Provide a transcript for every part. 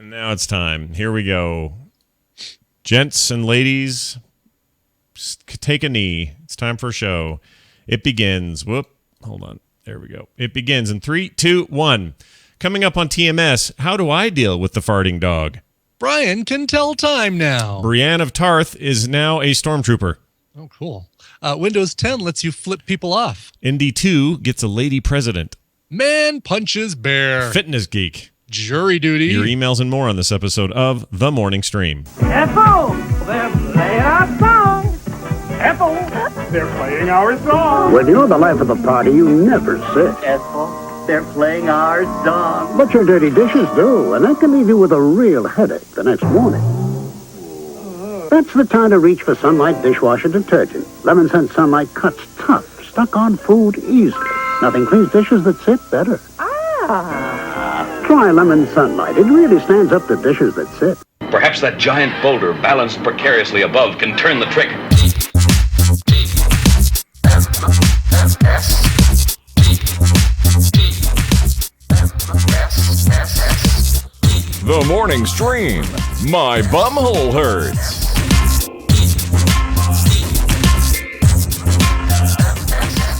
And now it's time. Here we go. Gents and ladies, take a knee. It's time for a show. It begins. Whoop. Hold on. There we go. It begins in 3, 2, 1. Coming up on TMS, how do I deal with the farting dog? Brian can tell time now. Brienne of Tarth is now a stormtrooper. Oh, cool. Windows 10 lets you flip people off. Indy 2 gets a lady president. Man punches bear. Fitness geek. Jury duty. Your emails and more on this episode of The Morning Stream. Careful! They're playing our song! Careful! They're playing our song! When you're the life of the party, you never sit. Careful! They're playing our song! But your dirty dishes do, and that can leave you with a real headache the next morning. That's the time to reach for Sunlight dishwasher detergent. Lemon Scent Sunlight cuts tough, stuck-on food easily. Nothing cleans dishes that sit better. Try Lemon Sunlight. It really stands up to dishes that sit. Perhaps that giant boulder balanced precariously above can turn the trick. The Morning Stream. My bumhole hurts.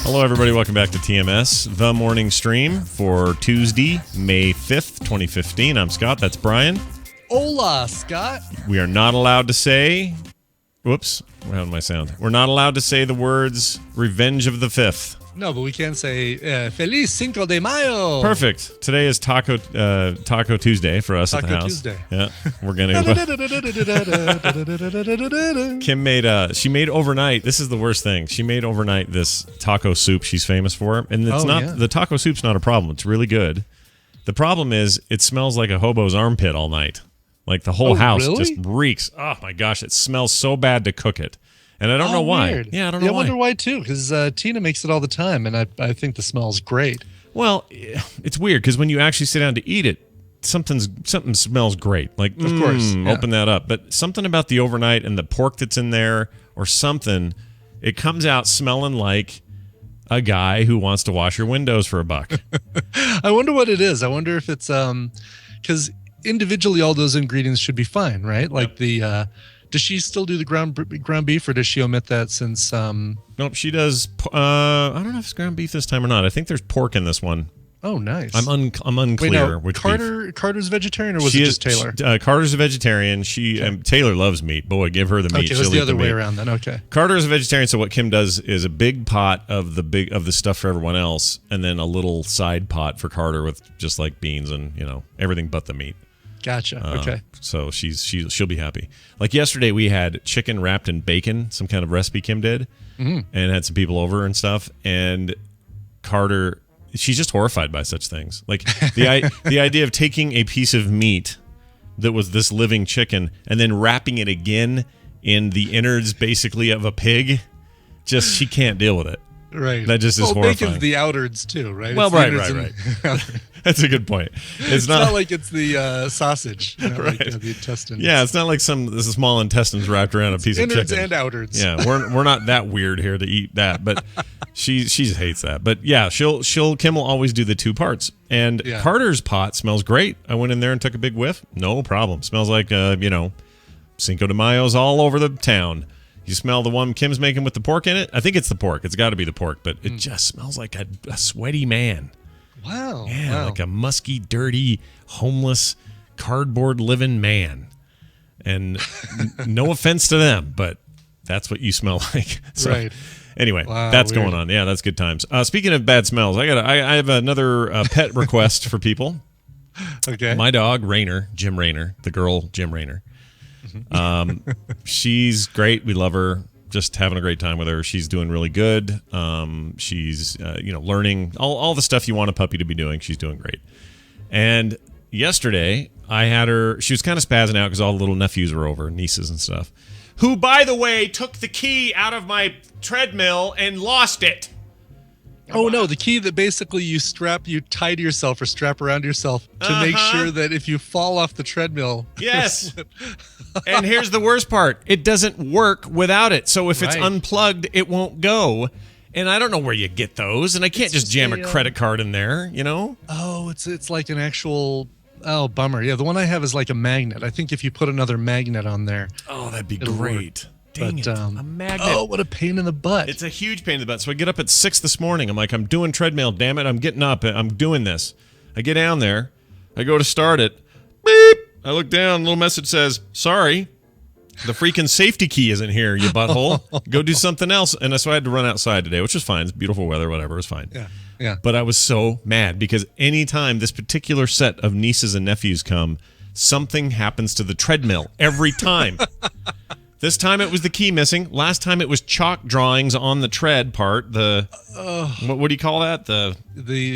Hello, everybody. Welcome back to TMS, The Morning Stream for Tuesday, May 5th, 2015. I'm Scott. That's Brian. Hola, Scott. We are not allowed to say... Whoops. What happened to my sound? We're not allowed to say the words Revenge of the 5th. No, but we can say Feliz Cinco de Mayo. Perfect. Today is Taco Tuesday for us at the house. Taco Tuesday. Yeah, we're gonna. Kim made overnight. This is the worst thing. She made overnight this taco soup she's famous for, and it's the taco soup's not a problem. It's really good. The problem is it smells like a hobo's armpit all night. Like the whole house just reeks. Oh my gosh, it smells so bad to cook it. And I don't know why. Weird. Yeah, I don't know why. I wonder why, too, because Tina makes it all the time, and I think the smell's great. Well, it's weird, because when you actually sit down to eat it, something smells great. Like, of course, open that up. But something about the overnight and the pork that's in there or something, it comes out smelling like a guy who wants to wash your windows for $1. I wonder what it is. I wonder if it's because individually all those ingredients should be fine, right? Like the... Does she still do the ground beef, or does she omit that since... Nope, she does... I don't know if it's ground beef this time or not. I think there's pork in this one. Oh, nice. I'm unclear. Wait, now, which Carter's vegetarian, or was it just Taylor? Carter's a vegetarian. Taylor loves meat. Boy, give her the meat. Okay, it was the other way around then. Okay. Carter's a vegetarian, so what Kim does is a big pot of the stuff for everyone else, and then a little side pot for Carter with just like beans and everything but the meat. Gotcha. Okay. So she'll be happy. Like yesterday, we had chicken wrapped in bacon, some kind of recipe Kim did, and had some people over and stuff. And Carter, she's just horrified by such things. Like the idea of taking a piece of meat that was this living chicken and then wrapping it again in the innards, basically, of a pig. Just she can't deal with it. Right. That just is horrifying. Bacon's the outards too, right? Well, right. That's a good point. It's not like it's the sausage, right? Like, the intestines. Yeah, it's not like the small intestines wrapped around a piece of chicken. Innards and outards. Yeah, we're not that weird here to eat that, but she hates that. But yeah, Kim will always do the two parts. And Carter's pot smells great. I went in there and took a big whiff. No problem. Smells like Cinco de Mayo's all over the town. You smell the one Kim's making with the pork in it? I think it's the pork. It's got to be the pork, but it just smells like a sweaty man. Wow. Yeah, wow. Like a musky, dirty, homeless, cardboard living man. And no offense to them, but that's what you smell like. So, right. Anyway, that's weird. Going on. Yeah, that's good times. Speaking of bad smells, I have another pet request for people. Okay. My dog, Rainer, Jim Rainer, the girl, Jim Rainer. She's great. We love her. Just having a great time with her. She's doing really good. She's learning all the stuff you want a puppy to be doing. She's doing great. And yesterday I had her. She was kind of spazzing out because all the little nephews were over, nieces and stuff. Who, by the way, took the key out of my treadmill and lost it. Oh no, the key that basically you tie to yourself or strap around yourself to make sure that if you fall off the treadmill. Yes. And here's the worst part. It doesn't work without it. So if it's unplugged, it won't go. And I don't know where you get those. And I can't just jam a credit card in there, Oh, it's like an actual Oh, bummer. Yeah, the one I have is like a magnet. I think if you put another magnet on there. Oh, that'd be it'll great. work. Dang But, it. A magnet. Oh, what a pain in the butt. It's a huge pain in the butt. So I get up at 6 this morning. I'm like, I'm doing treadmill. Damn it. I'm getting up. I'm doing this. I get down there. I go to start it. Beep. I look down. A little message says, sorry, the freaking safety key isn't here, you butthole. Go do something else. And so I had to run outside today, which was fine. It's beautiful weather, whatever. It was fine. Yeah. But I was so mad because anytime this particular set of nieces and nephews come, something happens to the treadmill every time. This time it was the key missing. Last time it was chalk drawings on the tread part. What do you call that? The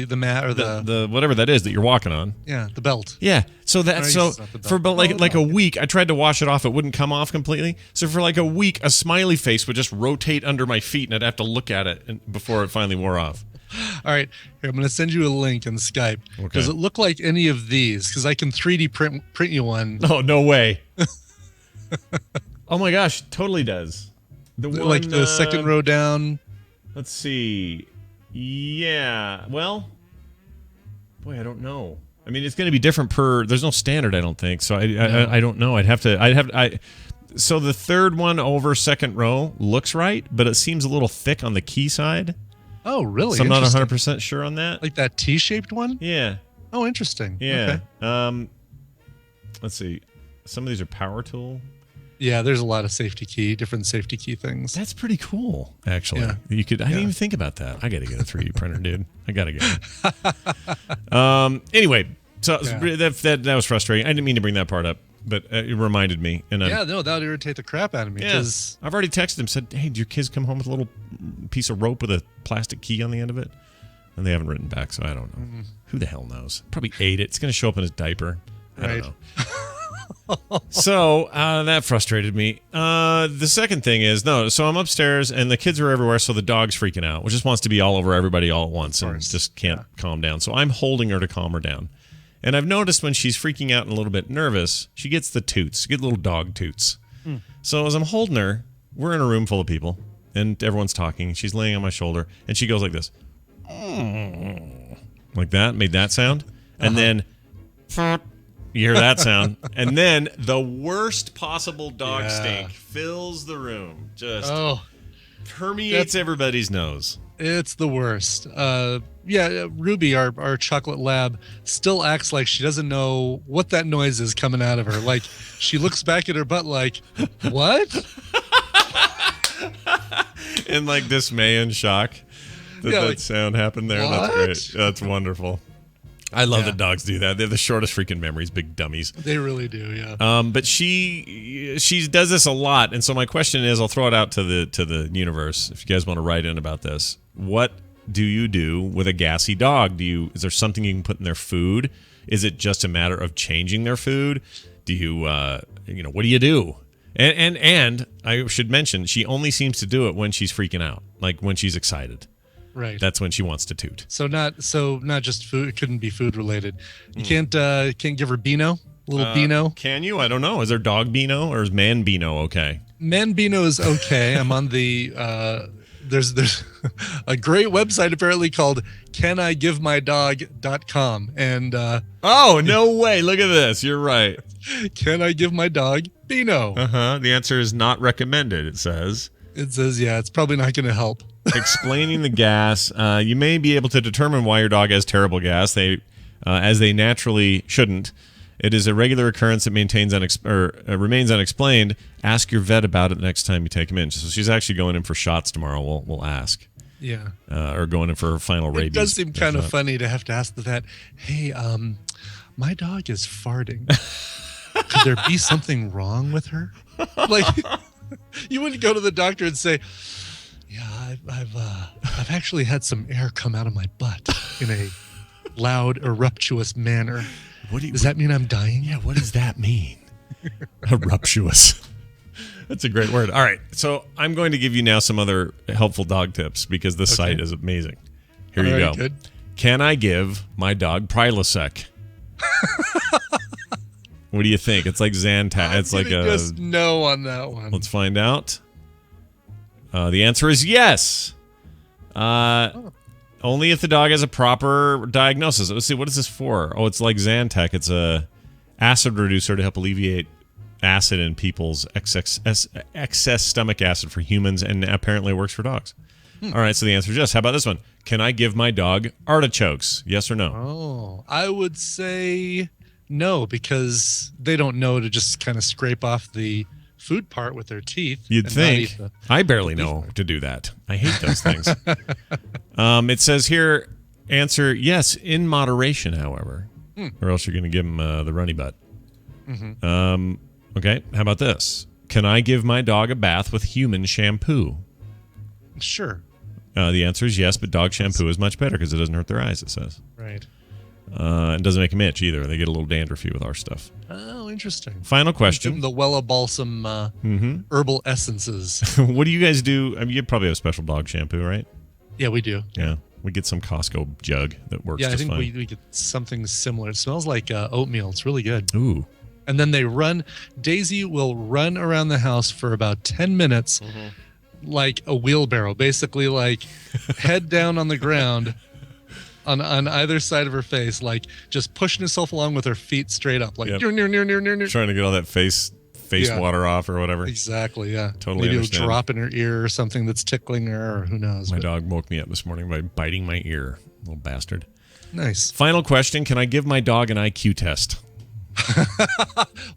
mat or the whatever that is that you're walking on. Yeah, the belt. Yeah. So that's No, so it's not the belt. for about like a week, I tried to wash it off. It wouldn't come off completely. So for like a week, a smiley face would just rotate under my feet, and I'd have to look at it before it finally wore off. All right, here I'm going to send you a link in Skype. Okay. Does it look like any of these? Because I can 3D print you one. Oh, no way. Oh my gosh, totally does. Like the second row down. Let's see. Yeah. Well, boy, I don't know. I mean, it's going to be different per. There's no standard, I don't think. So I don't know. So the third one over second row looks right, but it seems a little thick on the key side. Oh, really? So I'm not Interesting. 100% sure on that. Like that T-shaped one? Yeah. Oh, interesting. Yeah. Okay. Let's see. Some of these are power tool. Yeah, there's a lot of different safety key things. That's pretty cool, actually. Yeah. I didn't even think about that. I got to get a 3D printer, dude. I got to get one. Anyway, so that was frustrating. I didn't mean to bring that part up, but it reminded me. And that would irritate the crap out of me. yeah, I've already texted him, said, hey, do your kids come home with a little piece of rope with a plastic key on the end of it? And they haven't written back, so I don't know. Mm-hmm. Who the hell knows? Probably ate it. It's going to show up in his diaper. I don't Right. know. So that frustrated me. The second thing is so I'm upstairs and the kids are everywhere, so the dog's freaking out, which just wants to be all over everybody all at once and just can't calm down. So I'm holding her to calm her down. And I've noticed when she's freaking out and a little bit nervous, she gets the toots, get little dog toots. So as I'm holding her, we're in a room full of people and everyone's talking. She's laying on my shoulder and she goes like this. Like that, made that sound. And then you hear that sound. And then the worst possible dog stink fills the room. Just permeates everybody's nose. It's the worst. Ruby, our chocolate lab, still acts like she doesn't know what that noise is coming out of her. Like, she looks back at her butt like, what? In like dismay and shock that sound happened there. What? That's great. That's wonderful. I love that dogs do that. They're the shortest freaking memories, big dummies. They really do, yeah. But she does this a lot, and so my question is, I'll throw it out to the universe. If you guys want to write in about this, what do you do with a gassy dog? Is there something you can put in their food? Is it just a matter of changing their food? Do you what do you do? And I should mention, she only seems to do it when she's freaking out, like when she's excited. Right. That's when she wants to toot. So not just food. It couldn't be food related. You can't give her Beano, little Beano. Can you? I don't know. Is there dog Beano or is man Beano okay? Man Beano is okay. I'm on the there's a great website apparently called canigivemydog.com and oh, no way. Look at this. You're right. Can I give my dog Beano? The answer is not recommended, it says. It says, it's probably not going to help. Explaining the gas. You may be able to determine why your dog has terrible gas. As they naturally shouldn't. It is a regular occurrence that remains unexplained. Ask your vet about it the next time you take him in. So she's actually going in for shots tomorrow. We'll ask. Yeah. Or going in for her final rabies. It does seem kind of funny to have to ask the vet, hey, my dog is farting. Could there be something wrong with her? Like, you wouldn't go to the doctor and say, yeah, I've actually had some air come out of my butt in a loud, eruptuous manner. Does that mean I'm dying? Yeah, what does that mean? Eruptuous. That's a great word. All right, so I'm going to give you now some other helpful dog tips because this site is amazing. Here you go. Good. Can I give my dog Prilosec? What do you think? It's like Zantac. It's like just no on that one. Let's find out. The answer is yes. Only if the dog has a proper diagnosis. Let's see, what is this for? Oh, it's like Zantac. It's a acid reducer to help alleviate acid in people's excess stomach acid for humans, and apparently it works for dogs. All right, so the answer is yes. How about this one? Can I give my dog artichokes? Yes or no? Oh, I would say no, because they don't know to just kind of scrape off the food part with their teeth. You'd think. I barely know to do that. I hate those things. It says here, answer yes, in moderation, however, or else you're going to give them the runny butt. Okay, how about this? Can I give my dog a bath with human shampoo? Sure. The answer is yes, but dog shampoo is much better because it doesn't hurt their eyes, it says. Right. It doesn't make them itch either. They get a little dandruffy with our stuff. Oh, interesting. Final Give question. them the Wella Balsam herbal essences. What do you guys do? I mean, you probably have special dog shampoo, right? Yeah, we do. Yeah. We get some Costco jug that works Yeah, I just think fine. we get something similar. It smells like oatmeal. It's really good. Ooh. And then Daisy will run around the house for about 10 minutes like a wheelbarrow, basically like head down on the ground on either side of her face, like just pushing herself along with her feet straight up, like Yep. near. Trying to get all that face Yeah. water off or whatever. Exactly, yeah. Totally Maybe understand. it'll drop in her ear or something that's tickling her, or who knows. My but dog woke me up this morning by biting my ear. Little bastard. Nice. Final question. Can I give my dog an IQ test?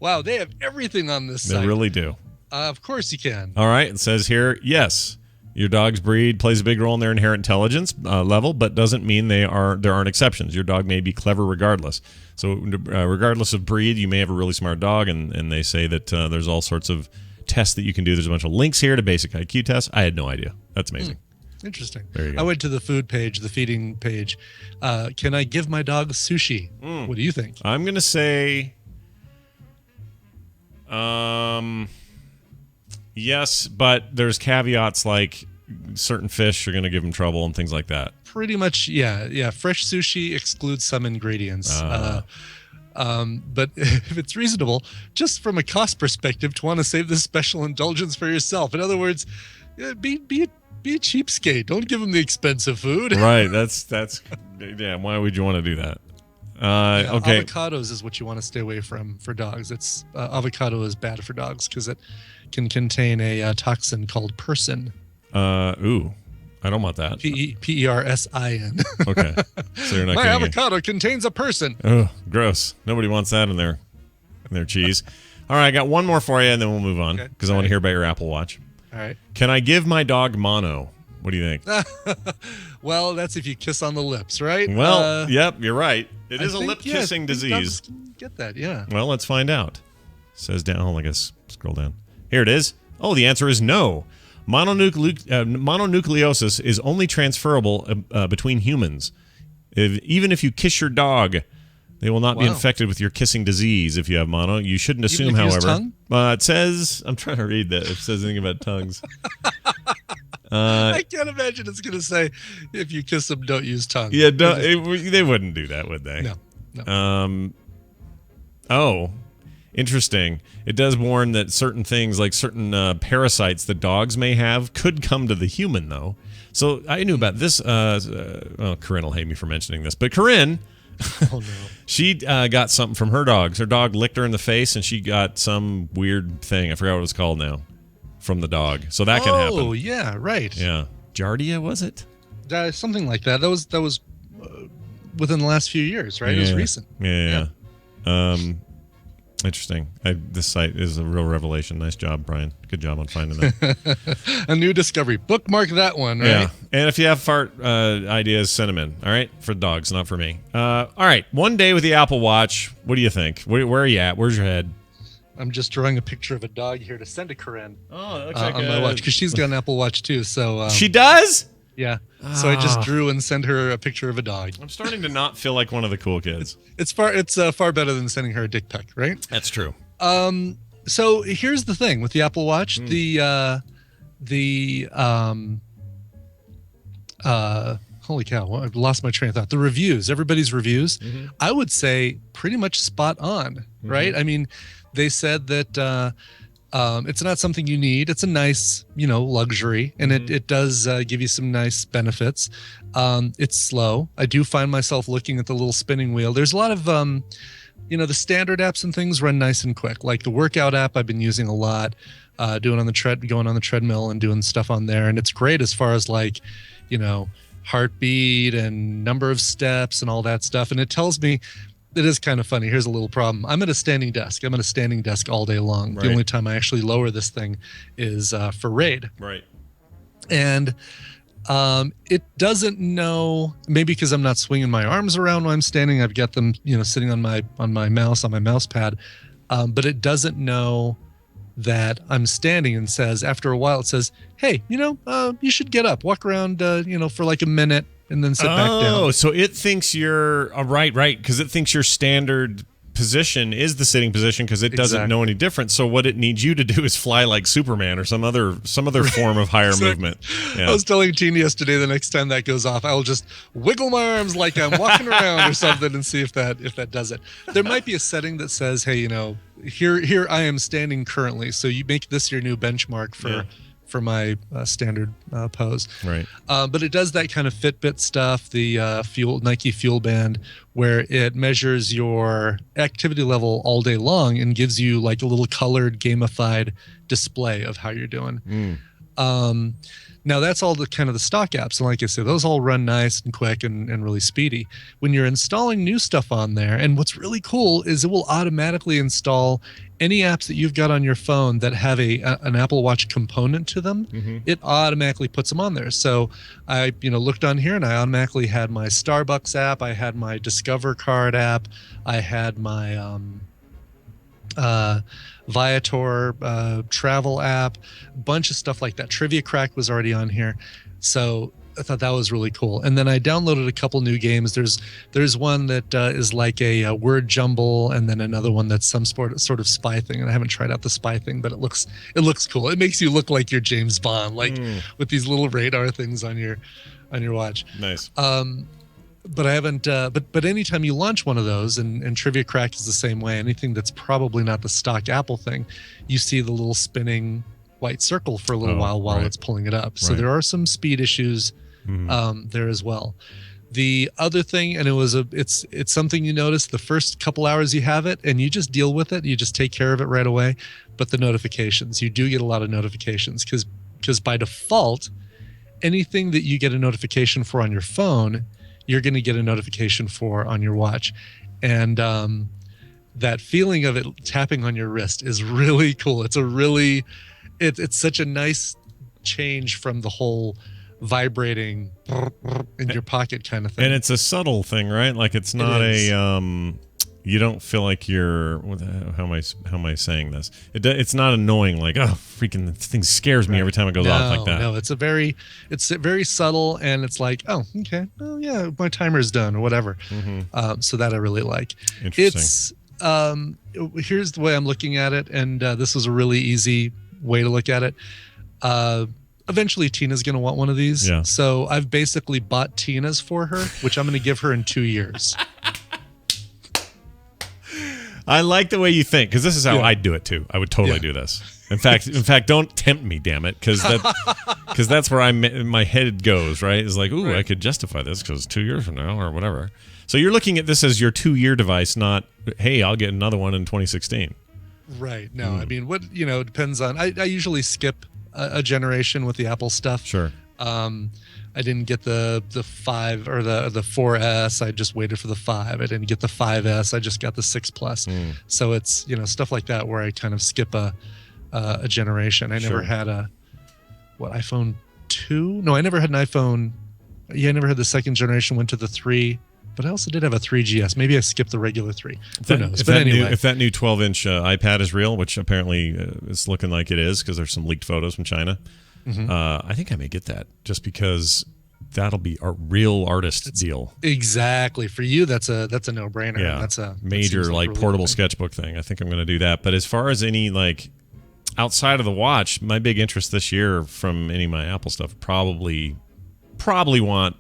Wow, they have everything on this They site. really do. Of course you can. All right. It says here, yes, your dog's breed plays a big role in their inherent intelligence level, but doesn't mean there aren't exceptions. Your dog may be clever regardless. So regardless of breed, you may have a really smart dog, and they say that there's all sorts of tests that you can do. There's a bunch of links here to basic IQ tests. I had no idea. That's amazing. Interesting. There you go. I went to the food page, the feeding page. Can I give my dog sushi? What do you think? I'm going to say yes, but there's caveats like certain fish are going to give them trouble and things like that. Pretty much, yeah. Fresh sushi excludes some ingredients. But if it's reasonable, just from a cost perspective, to want to save this special indulgence for yourself. In other words, be a cheapskate. Don't give them the expensive food. Right. That's yeah. Why would you want to do that? Okay. Avocados is what you want to stay away from for dogs. It's avocado is bad for dogs because it can contain a toxin called persin. Ooh, I don't want that. Persin. Okay. So you're not My getting avocado contains a person. Oh, gross. Nobody wants that in their cheese. All right, I got one more for you, and then we'll move on because I want to hear about your Apple Watch. All right. Can I give my dog mono? What do you think? Well, that's if you kiss on the lips, right? Well, yep, you're right. It I is a think, lip yeah, kissing I think disease. dogs can get that, yeah. Well, let's find out. Says down. Hold on, I guess scroll down. Here it is. Oh, the answer is no. Mononucleosis is only transferable between humans. Even if you kiss your dog, they will not be infected with your kissing disease if you have mono. You shouldn't assume, Even if you use however. tongue? It says, I'm trying to read that. It says anything about tongues. I can't imagine it's going to say, if you kiss them, don't use tongue. Yeah, they wouldn't do that, would they? No. Oh, interesting. It does warn that certain things, like certain parasites that dogs may have, could come to the human, though. So I knew about this. Corinne will hate me for mentioning this, but Corinne, Oh, no. she got something from her dogs. Her dog licked her in the face, and she got some weird thing. I forgot what it's called now. From the dog. So that can happen. Oh, yeah, right. Yeah. Giardia, was it? Something like that. That was within the last few years, right? It was recent. Yeah. Interesting. This site is a real revelation. Nice job, Brian. Good job on finding that. A new discovery. Bookmark that one, right? Yeah. And if you have fart ideas, send them in. All right? For dogs, not for me. All right. One day with the Apple Watch. What do you think? Where are you at? Where's your head? I'm just drawing a picture of a dog here to send to Corinne. Oh, it looks like on my watch, because she's got an Apple Watch too. So she does? yeah. So I just drew and sent her a picture of a dog. I'm starting to not feel like one of the cool kids. It's far better than sending her a dick pic, right? That's true. So here's the thing with the Apple Watch. Holy cow, I've lost my train of thought. The reviews, everybody's reviews, I would say pretty much spot on, right? I mean, they said that It's not something you need. It's a nice, luxury, and it does give you some nice benefits. It's slow. I do find myself looking at the little spinning wheel. There's a lot of, the standard apps and things run nice and quick. Like the workout app I've been using a lot, going on the treadmill and doing stuff on there. And it's great as far as like, heartbeat and number of steps and all that stuff. And it tells me, it is kind of funny. Here's a little problem. I'm at a standing desk. I'm at a standing desk all day long. Right. The only time I actually lower this thing is for RAID. Right. And it doesn't know, maybe because I'm not swinging my arms around while I'm standing. I've got them, sitting on my mouse pad. But it doesn't know that I'm standing, and says, after a while, it says, hey, you should get up, walk around, for like a minute, and then sit back down. Oh, so it thinks you're right, because it thinks your standard position is the sitting position because it doesn't know any different. So what it needs you to do is fly like Superman or some other form of higher movement. Yeah. I was telling Tina yesterday, the next time that goes off, I'll just wiggle my arms like I'm walking around or something and see if that does it. There might be a setting that says, hey, here I am standing currently. So you make this your new benchmark for my standard pose. Right. But it does that kind of Fitbit stuff, the Nike Fuel Band, where it measures your activity level all day long and gives you like a little colored gamified display of how you're doing. Now that's all the kind of the stock apps. And like I said, those all run nice and quick and really speedy. When you're installing new stuff on there, and what's really cool is it will automatically install any apps that you've got on your phone that have an Apple Watch component to them. Mm-hmm. It automatically puts them on there. So I, looked on here and I automatically had my Starbucks app. I had my Discover Card app. I had my, Viator travel app, a bunch of stuff like that. Trivia Crack was already on here. So I thought that was really cool. And then I downloaded a couple new games. There's one that is like a word jumble, and then another one that's some sort of spy thing. And I haven't tried out the spy thing, but it looks cool. It makes you look like you're James Bond, with these little radar things on your watch. Nice. But I haven't. But anytime you launch one of those, and Trivia Crack is the same way. Anything that's probably not the stock Apple thing, you see the little spinning white circle for a little while it's pulling it up. So there are some speed issues there as well. The other thing, and it's something you notice the first couple hours you have it, and you just deal with it. You just take care of it right away. But the notifications, you do get a lot of notifications because by default, anything that you get a notification for on your phone, you're going to get a notification for on your watch. And that feeling of it tapping on your wrist is really cool. It's such a nice change from the whole vibrating in your pocket kind of thing. And it's a subtle thing, right? Like it's not you don't feel like you're, how am I saying this? It's not annoying, like, oh, freaking this thing scares me every time it goes off like that. No, it's very subtle, and it's like, oh, okay, oh yeah, my timer's done or whatever. Mm-hmm. So that I really like. Interesting. It's here's the way I'm looking at it, and this is a really easy way to look at it. Eventually Tina's going to want one of these. Yeah. So I've basically bought Tina's for her, which I'm going to give her in 2 years. I like the way you think, because this is how I'd do it too. I would totally do this. In fact, don't tempt me, damn it, because that's where my head goes. Right? It's like, ooh, I could justify this because 2 years from now or whatever. So you're looking at this as your 2-year device, not hey, I'll get another one in 2016. Right. No, I mean, what it depends on. I usually skip a generation with the Apple stuff. Sure. I didn't get the 5 or the 4S. I just waited for the 5. I didn't get the 5S. I just got the 6 Plus. So it's stuff like that where I kind of skip a generation. I never had iPhone 2? No, I never had an iPhone. Yeah, I never had the second generation. Went to the 3, but I also did have a 3GS. Maybe I skipped the regular 3. Who knows? But anyway, if that new 12-inch iPad is real, which apparently it's looking like it is because there's some leaked photos from China. Mm-hmm. I think I may get that just because that'll be a real artist deal. Exactly. For you, that's a no-brainer. Yeah, that's a major like portable sketchbook thing. I think I'm going to do that. But as far as any like outside of the watch, my big interest this year from any of my Apple stuff probably want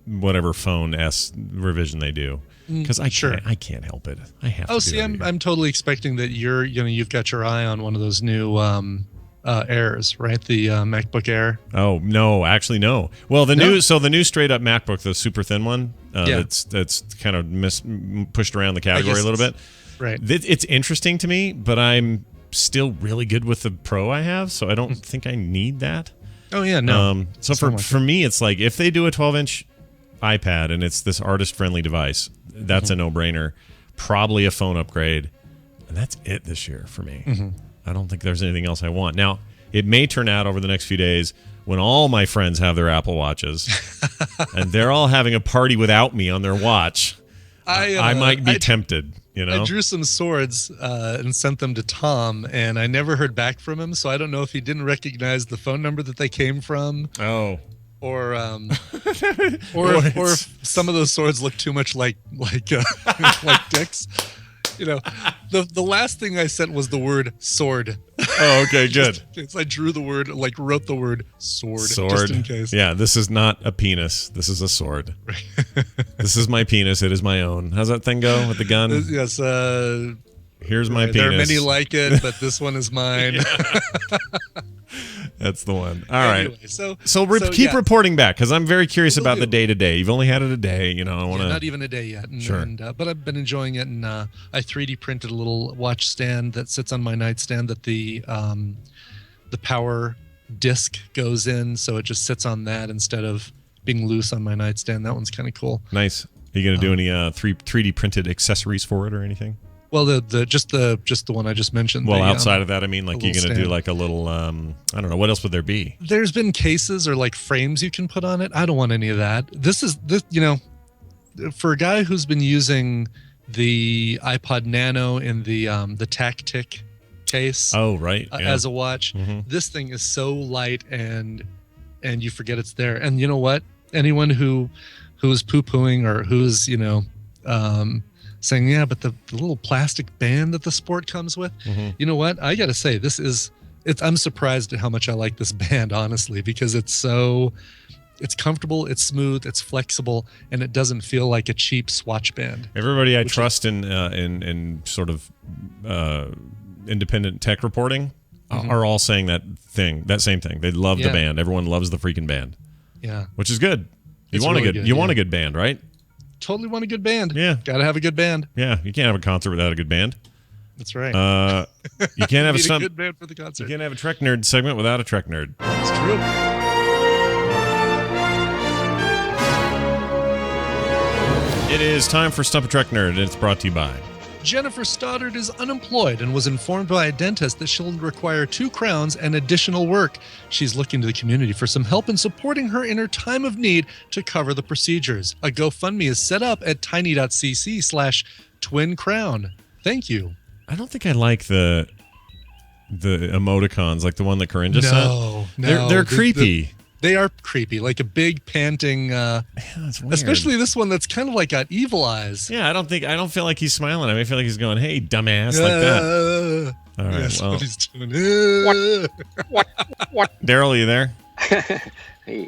whatever phone S revision they do. because Sure. I can't help it. I have to. Oh, do see, it I'm here. I'm totally expecting that you've got your eye on one of those new Airs, right? The MacBook Air. Oh no, actually no. Well, the No? new straight up MacBook, the super thin one, Yeah. that's kind of pushed around the category a little bit. Right. It's interesting to me, but I'm still really good with the Pro I have, so I don't think I need that. Oh yeah, no. So for me, it's like if they do a 12-inch iPad and it's this artist-friendly device, that's a no-brainer. Probably a phone upgrade, and that's it this year for me. I don't think there's anything else I want. Now, it may turn out over the next few days when all my friends have their Apple Watches and they're all having a party without me on their watch. I might be tempted, you know? I drew some swords and sent them to Tom, and I never heard back from him, so I don't know if he didn't recognize the phone number that they came from. Oh. Or if some of those swords look too much like like dicks. You know, the last thing I sent was the word sword. Oh, okay, good. I drew the word, wrote the word sword, just in case. Yeah, this is not a penis. This is a sword. This is my penis. It is my own. How's that thing go with the gun? Yes. Here's my penis. There are many like it, but this one is mine. That's the one. All right. Anyway, so keep yeah. reporting back because I'm very curious Will about do. the day to day. You've only had it a day. You know, I want to. Not even a day yet. Sure. But I've been enjoying it, and I 3D printed a little watch stand that sits on my nightstand that the power disc goes in, so it just sits on that instead of being loose on my nightstand. That one's kind of cool. Nice. Are you gonna do any 3D printed accessories for it or anything? Well, just the one I just mentioned. Well, the, outside of that, I mean, like the you're little gonna do stand. like a little. I don't know. What else would there be? There's been cases or like frames you can put on it. I don't want any of that. This for a guy who's been using the iPod Nano in the Tactic case. Oh, right. Yeah. As a watch, this thing is so light and you forget it's there. And you know what? Anyone who's poo-pooing or who's saying, yeah, but the little plastic band that the Sport comes with, you know what? I got to say, I'm surprised at how much I like this band, honestly, because it's comfortable, it's smooth, it's flexible, and it doesn't feel like a cheap Swatch band. Everybody I trust in sort of independent tech reporting are all saying that same thing. They love the band. Everyone loves the freaking band. Yeah, which is good. It's really good, want a good band, right? Totally want a good band. Yeah. Gotta have a good band. Yeah, you can't have a concert without a good band. That's right. You can't have a good band for the concert. You can't have a Trek Nerd segment without a Trek Nerd. That's true. It is time for Stump a Trek Nerd, and it's brought to you by Jennifer Stoddard is unemployed and was informed by a dentist that she'll require 2 crowns and additional work. She's looking to the community for some help in supporting her in her time of need to cover the procedures. A GoFundMe is set up at tiny.cc/twincrown. Thank you. I don't think I like the emoticons, like the one that Corinne just sent. No. They're creepy. They are creepy, like a big panting. That's weird. Especially this one that's kind of like got evil eyes. Yeah, I don't feel like he's smiling. I feel like he's going, "Hey, dumbass," like that. All right, Yes, well, what he's doing. what? Daryl, are you there? Hey,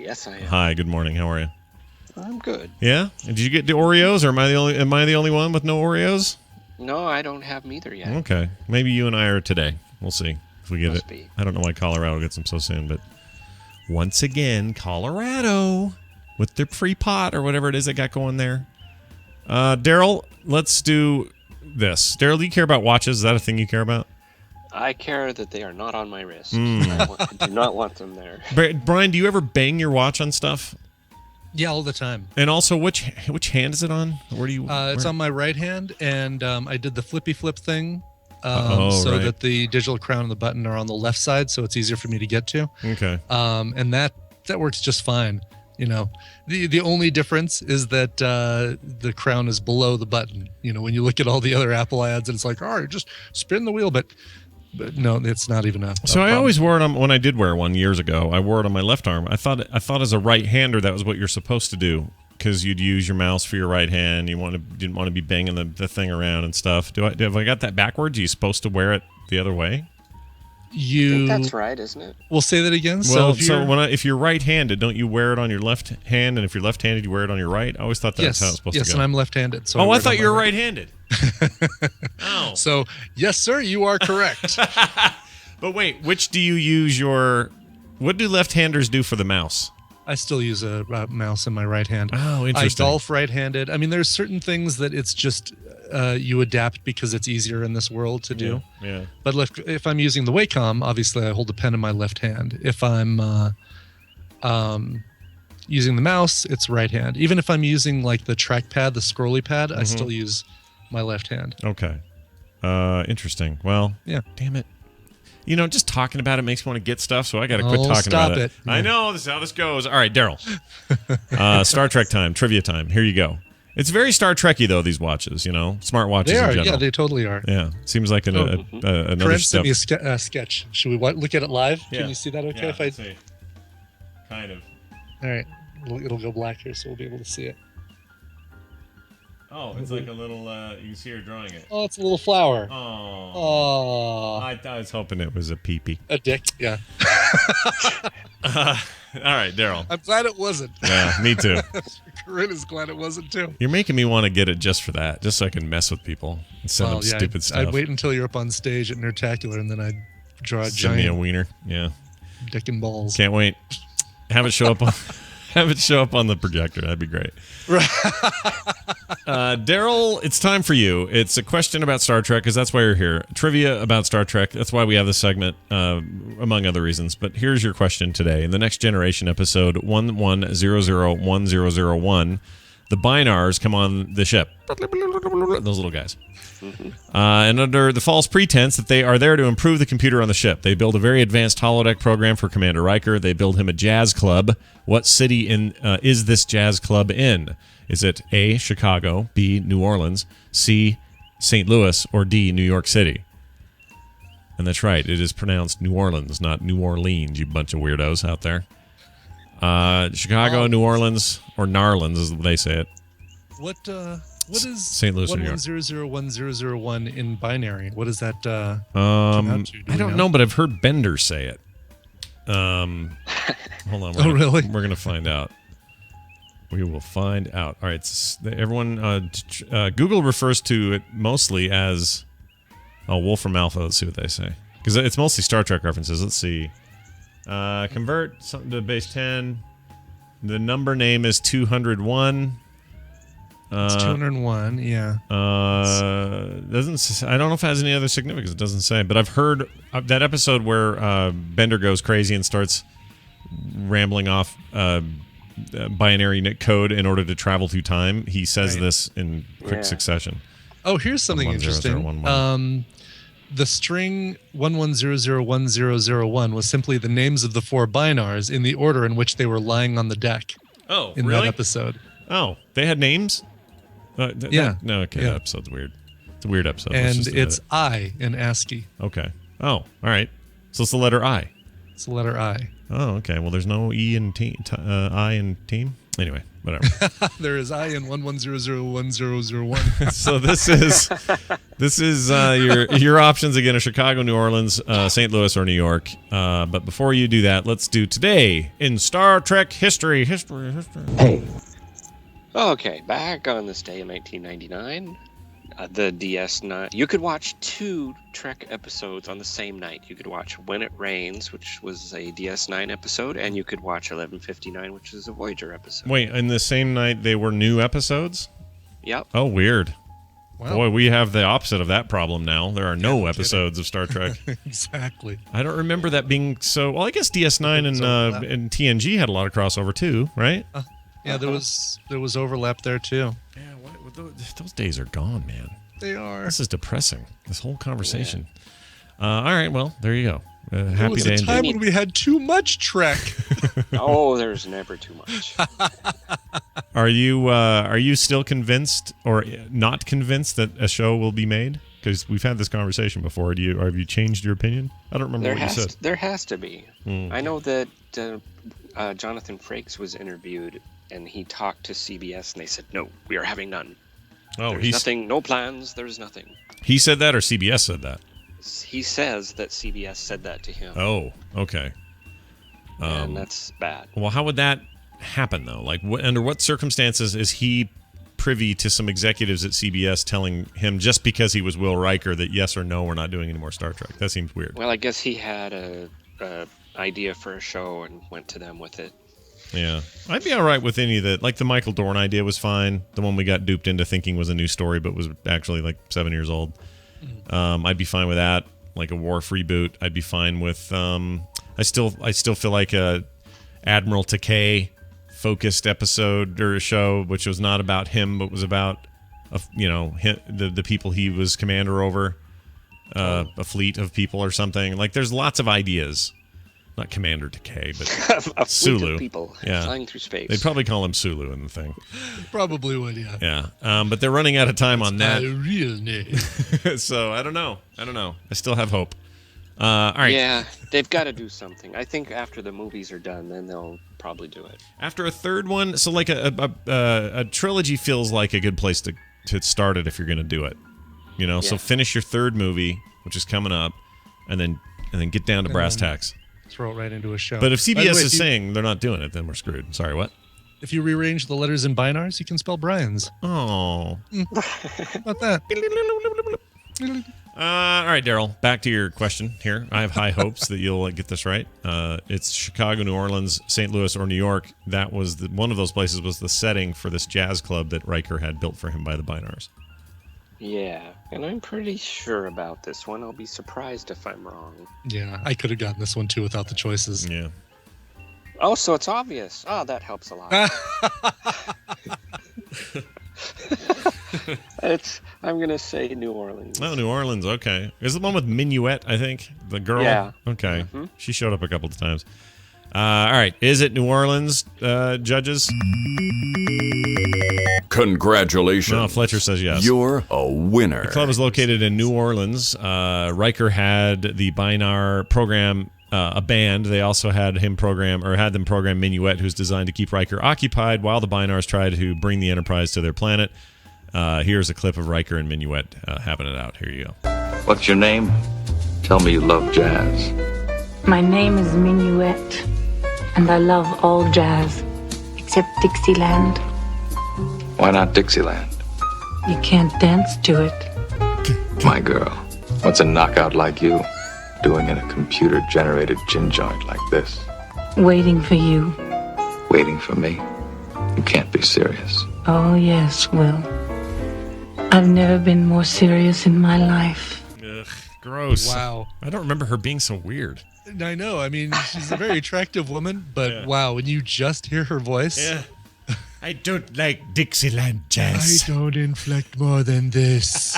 yes, I am. Hi. Good morning. How are you? I'm good. Yeah. And did you get the Oreos, or am I the only one with no Oreos? No, I don't have them either yet. Okay. Maybe you and I are today. We'll see if we get Must it. be. I don't know why Colorado gets them so soon, but once again, Colorado with their free pot or whatever it is they got going there. Daryl, let's do this. Daryl, do you care about watches? Is that a thing you care about? I care that they are not on my wrist. I do not want them there. Brian, do you ever bang your watch on stuff? Yeah, all the time. And also, which hand is it on? Where do you? It's on my right hand, and I did the flippy flip thing, right. that the digital crown and the button are on the left side, so it's easier for me to get to. Okay. And that works just fine. You know, the only difference is that the crown is below the button. You know, when you look at all the other Apple ads, and it's like, all right, just spin the wheel, but no, it's not even a. So I always wore it on when I did wear one years ago. I wore it on my left arm. I thought as a right-hander that was what you're supposed to do because you'd use your mouse for your right hand. You didn't want to be banging the thing around and stuff. Have I got that backwards? Are you supposed to wear it the other way? You. That's right, isn't it? We'll say that again. Well, so if you're right-handed, don't you wear it on your left hand? And if you're left-handed, you wear it on your right? I always thought that's how it's supposed to go. Yes, and I'm left-handed. So I thought you were right-handed. Oh. So, yes, sir, you are correct. But wait, which do you use what do left-handers do for the mouse? I still use a mouse in my right hand. Oh, interesting. I golf right-handed. I mean, there's certain things that it's just you adapt because it's easier in this world to do. Yeah. But if I'm using the Wacom, obviously I hold the pen in my left hand. If I'm using the mouse, it's right hand. Even if I'm using like the trackpad, the scrolly pad, I still use my left hand. Okay. Interesting. Well, yeah. Damn it. Just talking about it makes me want to get stuff, so I got to quit talking about it. Yeah. I know, this is how this goes. All right, Daryl. Star Trek time, trivia time. Here you go. It's very Star Trek-y, though, these watches, smart watches They are, in general. yeah, they totally are. Yeah, seems like another Corinne step. sent me a sketch. Should we look at it live? Yeah. Can you see that okay? Yeah, let's see. Kind of. All right. It'll go black here, so we'll be able to see it. Oh, it's like a little, you can see her drawing it. Oh, it's a little flower. Oh. I was hoping it was a peepee. A dick, yeah. All right, Daryl. I'm glad it wasn't. Yeah, me too. Corinne is glad it wasn't too. You're making me want to get it just for that, just so I can mess with people and send them stupid stuff. I'd wait until you're up on stage at Nerdtacular, and then I'd draw a Send me a giant wiener. Yeah. dick and balls. Can't wait. Have it show up on the projector. That'd be great. Daryl, it's time for you. It's a question about Star Trek, because that's why you're here. Trivia about Star Trek. That's why we have this segment, among other reasons. But here's your question today. In the Next Generation episode 11001001, the Binars come on the ship. Those little guys. And under the false pretense that they are there to improve the computer on the ship, they build a very advanced holodeck program for Commander Riker. They build him a jazz club. What city is this jazz club in? Is it A, Chicago, B, New Orleans, C, St. Louis, or D, New York City? And that's right. It is pronounced New Orleans, not New Orleans, you bunch of weirdos out there. Chicago, New Orleans, or Narlands, as they say it. What is St. Louis, New York. 11001001 in binary? What does that come out to? I don't know, but I've heard Bender say it. Hold on. Really? We're going to find out. We will find out. All right. Everyone, Google refers to it mostly as Wolfram Alpha. Let's see what they say. Because it's mostly Star Trek references. Let's see. Convert something to base 10. The number name is 201. It's 201, yeah. Doesn't. I don't know if it has any other significance. It doesn't say. But I've heard that episode where Bender goes crazy and starts rambling off binary code in order to travel through time. He says this in quick succession. Oh, here's something interesting. The string 11001001 was simply the names of the four binars in the order in which they were lying on the deck. Oh, in that episode. Oh, they had names? Yeah. That episode's weird. It's a weird episode. And it's I in ASCII. Okay. Oh, all right. So it's the letter I. It's the letter I. Oh, okay. Well, there's no E in I in team. Anyway, whatever. There is I in 11001001. So this is your options again: are Chicago, New Orleans, St. Louis, or New York. But before you do that, let's do today in Star Trek history. Hey. Okay, back on this day in 1999, the DS9. You could watch two Trek episodes on the same night. You could watch When It Rains, which was a DS9 episode, and you could watch 1159, which is a Voyager episode. Wait, in the same night they were new episodes? Yep. Oh, weird. Wow. Boy, we have the opposite of that problem now. There are no episodes of Star Trek. Exactly. I don't remember that being so. Well, I guess DS9 and TNG had a lot of crossover too, right? Yeah, there was overlap there too. Yeah, those days are gone, man. They are. This is depressing. This whole conversation. All right, well, there you go. Happy was day. a time when we had too much Trek. Oh, there's never too much. Are you still convinced or not convinced that a show will be made? Because we've had this conversation before. Have you changed your opinion? I don't remember what you said. There has to be. I know that Jonathan Frakes was interviewed, and he talked to CBS, and they said, no, we are having none. Oh, there's nothing, no plans, there's nothing. He said that, or CBS said that? he says that CBS said that to him. Oh, okay. And that's bad. Well, how would that happen, though? Like, under what circumstances is he privy to some executives at CBS telling him just because he was Will Riker that yes or no, we're not doing any more Star Trek? That seems weird. Well, I guess he had a idea for a show and went to them with it. Yeah. I'd be all right with any of that. Like, the Michael Dorn idea was fine. The one we got duped into thinking was a new story, but was actually like 7 years old. I'd be fine with that. Like a Worf reboot. I'd be fine with... I still feel like a Admiral Takei focused episode or a show, which was not about him, but was about the people he was commander over, a fleet of people or something. Like, there's lots of ideas. Not Commander Takei, but a Sulu. fleet of people flying through space. They'd probably call him Sulu in the thing. Probably would, yeah. Yeah, but they're running out of time on that. My real name. So I don't know. I still have hope. All right. Yeah, they've got to do something. I think after the movies are done, then they'll probably do it. After a third one, so like a trilogy feels like a good place to start it if you're going to do it. So finish your third movie, which is coming up, and then get down to brass tacks. Throw it right into a show. But if CBS is saying they're not doing it, then we're screwed. Sorry, what? If you rearrange the letters in binars, you can spell Brian's. Oh. How about that? All right, Daryl, back to your question here. I have high hopes that you'll get this right. It's Chicago, New Orleans, St. Louis, or New York. That was one of those places was the setting for this jazz club that Riker had built for him by the Binars. Yeah, and I'm pretty sure about this one. I'll be surprised if I'm wrong. Yeah, I could have gotten this one too without the choices. Yeah. Oh, so it's obvious. Oh, that helps a lot. I'm going to say New Orleans. Oh, New Orleans, okay. Is the one with Minuet, I think? The girl? Yeah. Okay. Mm-hmm. She showed up a couple of times. All right. Is it New Orleans, judges? Congratulations. No, Fletcher says yes. You're a winner. The club is located in New Orleans. Riker had the Binar program a band. They also had them program Minuet, who's designed to keep Riker occupied while the Binars try to bring the Enterprise to their planet. Here's a clip of Riker and Minuet having it out. Here you go. What's your name? Tell me you love jazz. My name is Minuet, and I love all jazz, except Dixieland. Why not Dixieland? You can't dance to it. My girl, what's a knockout like you doing in a computer-generated gin joint like this? Waiting for you. Waiting for me? You can't be serious. Oh, yes, Will. I've never been more serious in my life. Ugh, gross. Wow. I don't remember her being so weird. I know. I mean, she's a very attractive woman, but wow, when you just hear her voice. Yeah. I don't like Dixieland jazz. I don't inflect more than this.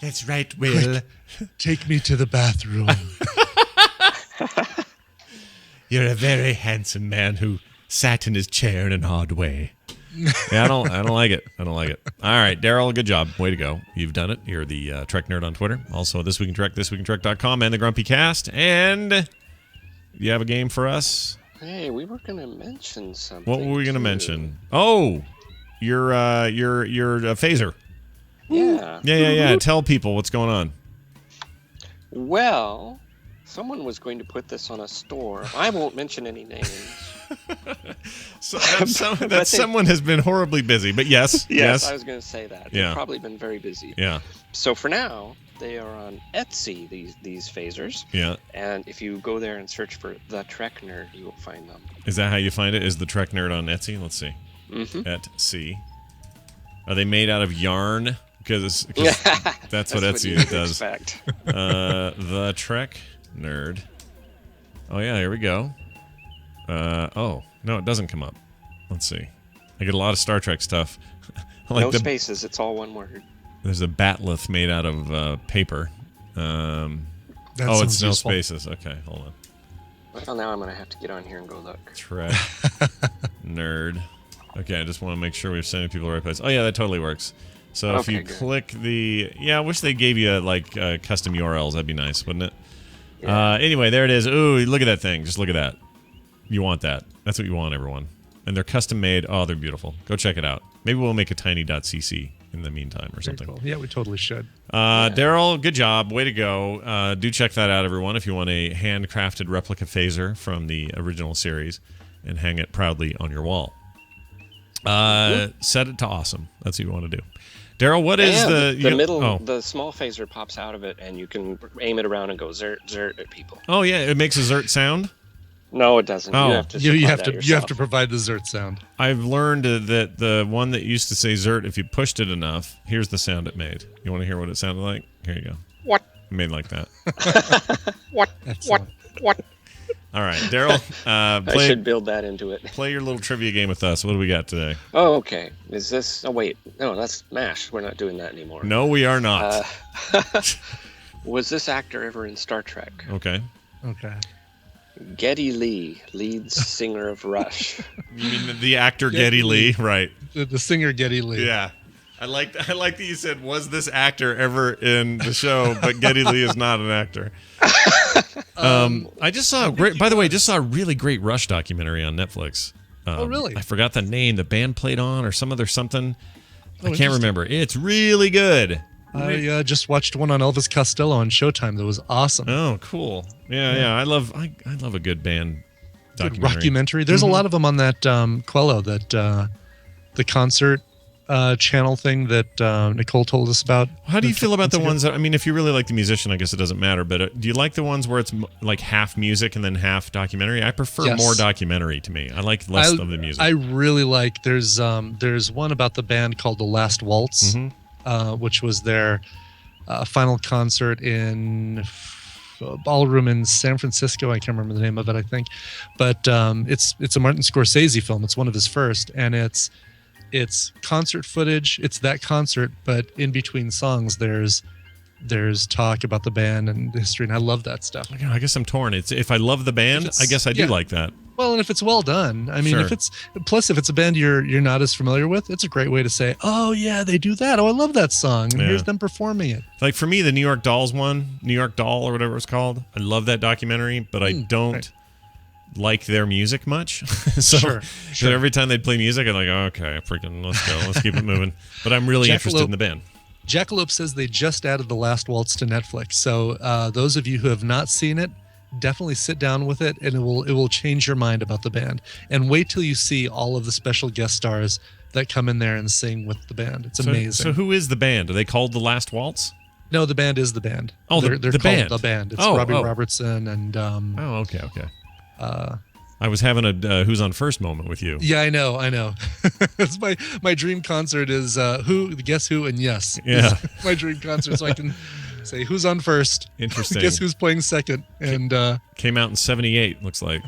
That's right, Will. Take me to the bathroom. You're a very handsome man who sat in his chair in an odd way. Yeah, I don't like it. I don't like it. All right, Daryl, good job. Way to go. You've done it. You're the Trek Nerd on Twitter. Also, This Week in Trek, thisweekintrek.com, and the Grumpy Cast. And you have a game for us? Hey, we were going to mention something. What were we going to mention? Oh, your phaser. Yeah. Yeah. Tell people what's going on. Well, someone was going to put this on a store. I won't mention any names. Someone has been horribly busy, but yes. Yes, I was going to say that. Yeah. They've probably been very busy. Yeah. So for now, they are on Etsy, these phasers. Yeah. And if you go there and search for The Trek Nerd, you will find them. Is that how you find it? Is The Trek Nerd on Etsy? Let's see. Mm-hmm. Etsy. Are they made out of yarn? Because that's what Etsy does. The Trek Nerd. Oh, yeah, here we go. Oh, no, it doesn't come up. Let's see. I get a lot of Star Trek stuff. No spaces. It's all one word. There's a batleth made out of paper. It's no useful. spaces. Okay, hold on. Well, now I'm going to have to get on here and go look. Trek Nerd. Okay, I just want to make sure we're sending people to the right place. Oh, yeah, that totally works. So if you click the... Yeah, I wish they gave you, custom URLs. That'd be nice, wouldn't it? Yeah. Anyway, there it is. Ooh, look at that thing. Just look at that. You want that. That's what you want, everyone. And they're custom made. Oh, they're beautiful. Go check it out. Maybe we'll make a tiny.cc in the meantime or something. Cool. Yeah, we totally should. Daryl, good job. Way to go. Do check that out, everyone, if you want a handcrafted replica phaser from the original series and hang it proudly on your wall. Set it to awesome. That's what you want to do. Daryl, what is the small phaser pops out of it, and you can aim it around and go zert zert at people. Oh yeah, it makes a zert sound. No, it doesn't. Oh. You have to provide the zert sound. I've learned that the one that used to say zert, if you pushed it enough, here's the sound it made. You want to hear what it sounded like? Here you go. What? It made like that. What? What? All right, Daryl. I should build that into it. Play your little trivia game with us. What do we got today? Oh, okay. Is this? Oh, wait. No, that's MASH. We're not doing that anymore. No, we are not. Was this actor ever in Star Trek? Okay. Geddy Lee, lead singer of Rush. You mean the actor Geddy Lee, right? The singer Geddy Lee. Yeah. I like that you said, was this actor ever in the show? But Geddy Lee is not an actor. I just saw a really great Rush documentary on Netflix. Oh, really? I forgot the name the band played on or some other something. I can't remember. It's really good. I just watched one on Elvis Costello on Showtime that was awesome. Oh, cool. Yeah. I love a good band documentary. Rockumentary. There's a lot of them on that Quello, that the concert channel thing that Nicole told us about. How do you feel about the ones that, I mean, if you really like the musician, I guess it doesn't matter, but do you like the ones where it's like half music and then half documentary? I prefer more documentary to me. I like less of the music. I really like, there's one about the band called The Last Waltz, which was their final concert in a ballroom in San Francisco. I can't remember the name of it, I think. But it's a Martin Scorsese film. It's one of his first, and it's concert footage. It's that concert, but in between songs, there's talk about the band and history, and I love that stuff. I guess I'm torn. If I love the band, I guess I do like that. Well, and if it's well done, I mean, if it's a band you're not as familiar with, it's a great way to say, oh yeah, they do that. Oh, I love that song, and here's them performing it. Like for me, the New York Dolls one, New York Doll or whatever it's called, I love that documentary, but I don't like their music much. So every time they'd play music, I'm like, okay, freaking let's go, let's keep it moving. But I'm really interested in the band. Jackalope says they just added The Last Waltz to Netflix. So those of you who have not seen it, definitely sit down with it, and it will change your mind about the band. And wait till you see all of the special guest stars that come in there and sing with the band. It's amazing. So who is the band? Are they called The Last Waltz? No, the band is the band. Oh, they're called band. The Band. It's Robbie Robertson and okay. I was having a who's on first moment with you. Yeah, I know. It's my dream concert is guess who, and yes. Yeah. My dream concert, so I can say who's on first. Interesting. Guess who's playing second. And came out in 1978, looks like.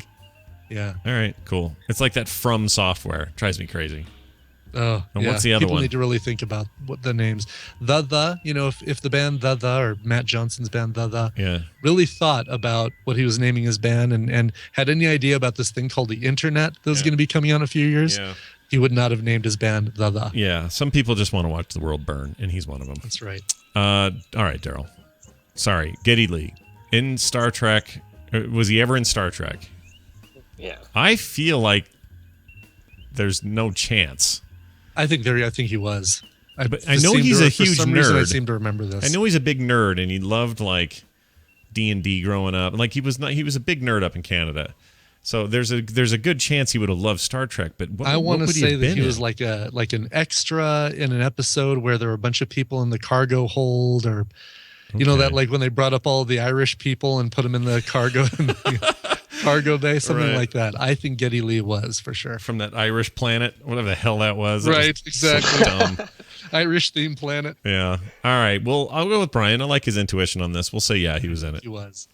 Yeah. All right, cool. It's like that From Software. Drives me crazy. Oh, and what's the other People one? need to really think about what the names. If the band The or Matt Johnson's band The really thought about what he was naming his band and had any idea about this thing called the internet that was going to be coming out in a few years, he would not have named his band The. Yeah, some people just want to watch the world burn, and he's one of them. That's right. All right, Daryl. Sorry, Geddy Lee. In Star Trek, was he ever in Star Trek? Yeah. I feel like there's no chance. I think he was. I know he's a huge for some nerd. Reason I seem to remember this. I know he's a big nerd, and he loved like D&D growing up. Like he was a big nerd up in Canada. So there's a good chance he would have loved Star Trek. But I want to say that he was like an extra in an episode where there were a bunch of people in the cargo hold, or you know that like when they brought up all the Irish people and put them in the cargo. Cargo bay, something like that. I think Geddy Lee was for sure from that Irish planet, whatever the hell that was. Right, exactly. So dumb. Irish themed planet. Yeah. All right. Well, I'll go with Brian. I like his intuition on this. We'll say he was in it. He was.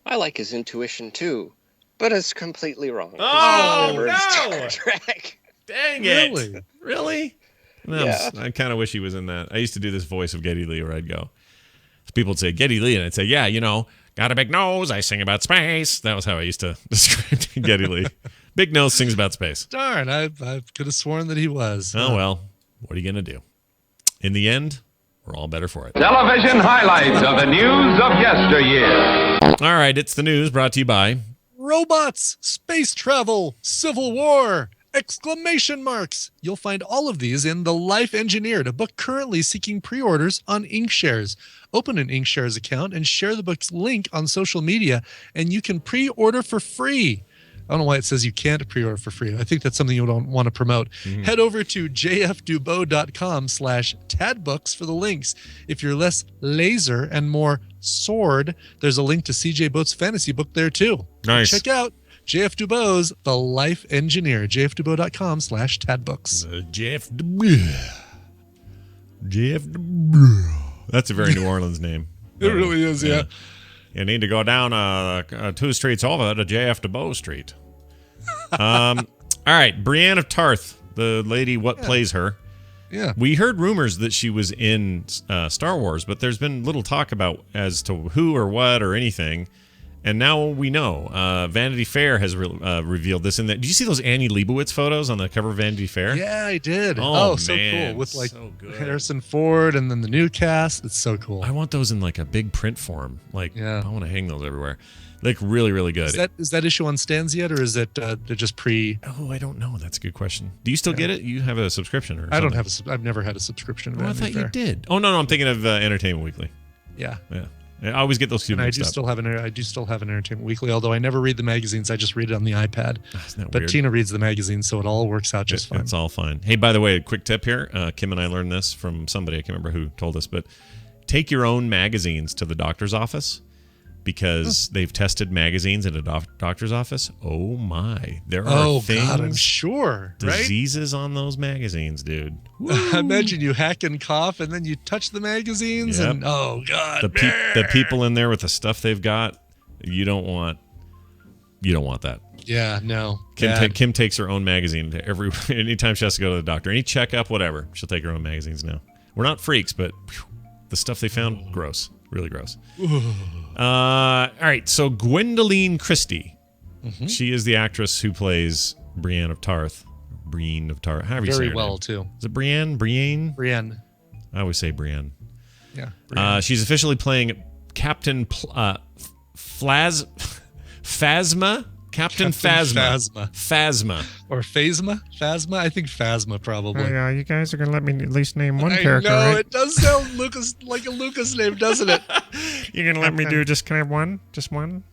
I like his intuition too, but it's completely wrong. Oh no! Star Trek. Dang it! Really? No, yeah. I kind of wish he was in that. I used to do this voice of Geddy Lee where I'd go. People would say Geddy Lee, and I'd say, yeah, got a big nose, I sing about space. That was how I used to describe Geddy Lee. Big nose sings about space. Darn, I could have sworn that he was. Oh, well, what are you going to do? In the end, we're all better for it. Television highlights of the news of yesteryear. All right, it's the news brought to you by robots, space travel, Civil War, Exclamation marks! You'll find all of these in The Life Engineered, a book currently seeking pre-orders on Inkshares. Open an Inkshares account and share the book's link on social media, and you can pre-order for free. I don't know why it says you can't pre-order for free. I think that's something you don't want to promote. Head over to jfdubeau.com/tadbooks for the links. If you're less laser and more sword, there's a link to CJ Boat's fantasy book there too. Nice. Check out JF Dubeau's The Life Engineer, jfdubeau.com/tadbooks. Jeff DeBoer. Jeff DeBoer. That's a very New Orleans name. It really is, yeah. You need to go down 2 streets over to J.F. DeBow Street. All right, Brienne of Tarth, the lady plays her. Yeah. We heard rumors that she was in Star Wars, but there's been little talk about as to who or what or anything. And now we know. Vanity Fair has revealed this. Did you see those Annie Leibovitz photos on the cover of Vanity Fair? Yeah, I did. Oh, so man. cool. With like So good. Harrison Ford and then the new cast. It's so cool. I want those in like a big print form. Like, Yeah. I want to hang those everywhere. They look really, really good. Is that issue on stands yet, or is it they're just pre? Oh, I don't know. That's a good question. Do you still get it? You have a subscription or something? I don't have I've never had a subscription. To Oh, I Vanity thought Fair. you did. Oh, no, I'm thinking of Entertainment Weekly. Yeah. Yeah. I always get those two And I mixed do up. still have an Entertainment Weekly, although I never read the magazines. I just read it on the iPad. Isn't that But weird? Tina reads the magazines, so it all works out just fine. It's all fine. Hey, by the way, a quick tip here. Kim and I learned this from somebody. I can't remember who told us, but take your own magazines to the doctor's office because they've tested magazines in a doctor's office. Oh, my. There are things, God, I'm sure. Right? diseases on those magazines, dude. I imagine you hack and cough, and then you touch the magazines, Yep. and oh god, The people in there with the stuff they've got, you don't want that. yeah, no. Kim takes her own magazine to anytime she has to go to the doctor, any checkup, whatever. She'll take her own magazines now. We're not freaks, but whew, the stuff they found, gross, really gross. All right, so Gwendoline Christie, she is the actress who plays Brienne of Tarth. Brienne of Tarth, however you say Very her well name. too. Is it Brienne? Brienne? Brienne. I always say Brienne. Yeah. Brienne. She's officially playing Captain Phasma. Captain Phasma. Phasma. Or Phasma? Phasma? I think Phasma probably. Yeah, you guys are gonna let me at least name one I character, know, right? it does sound like a Lucas name, doesn't it? You're gonna let me do just kind of one, just one.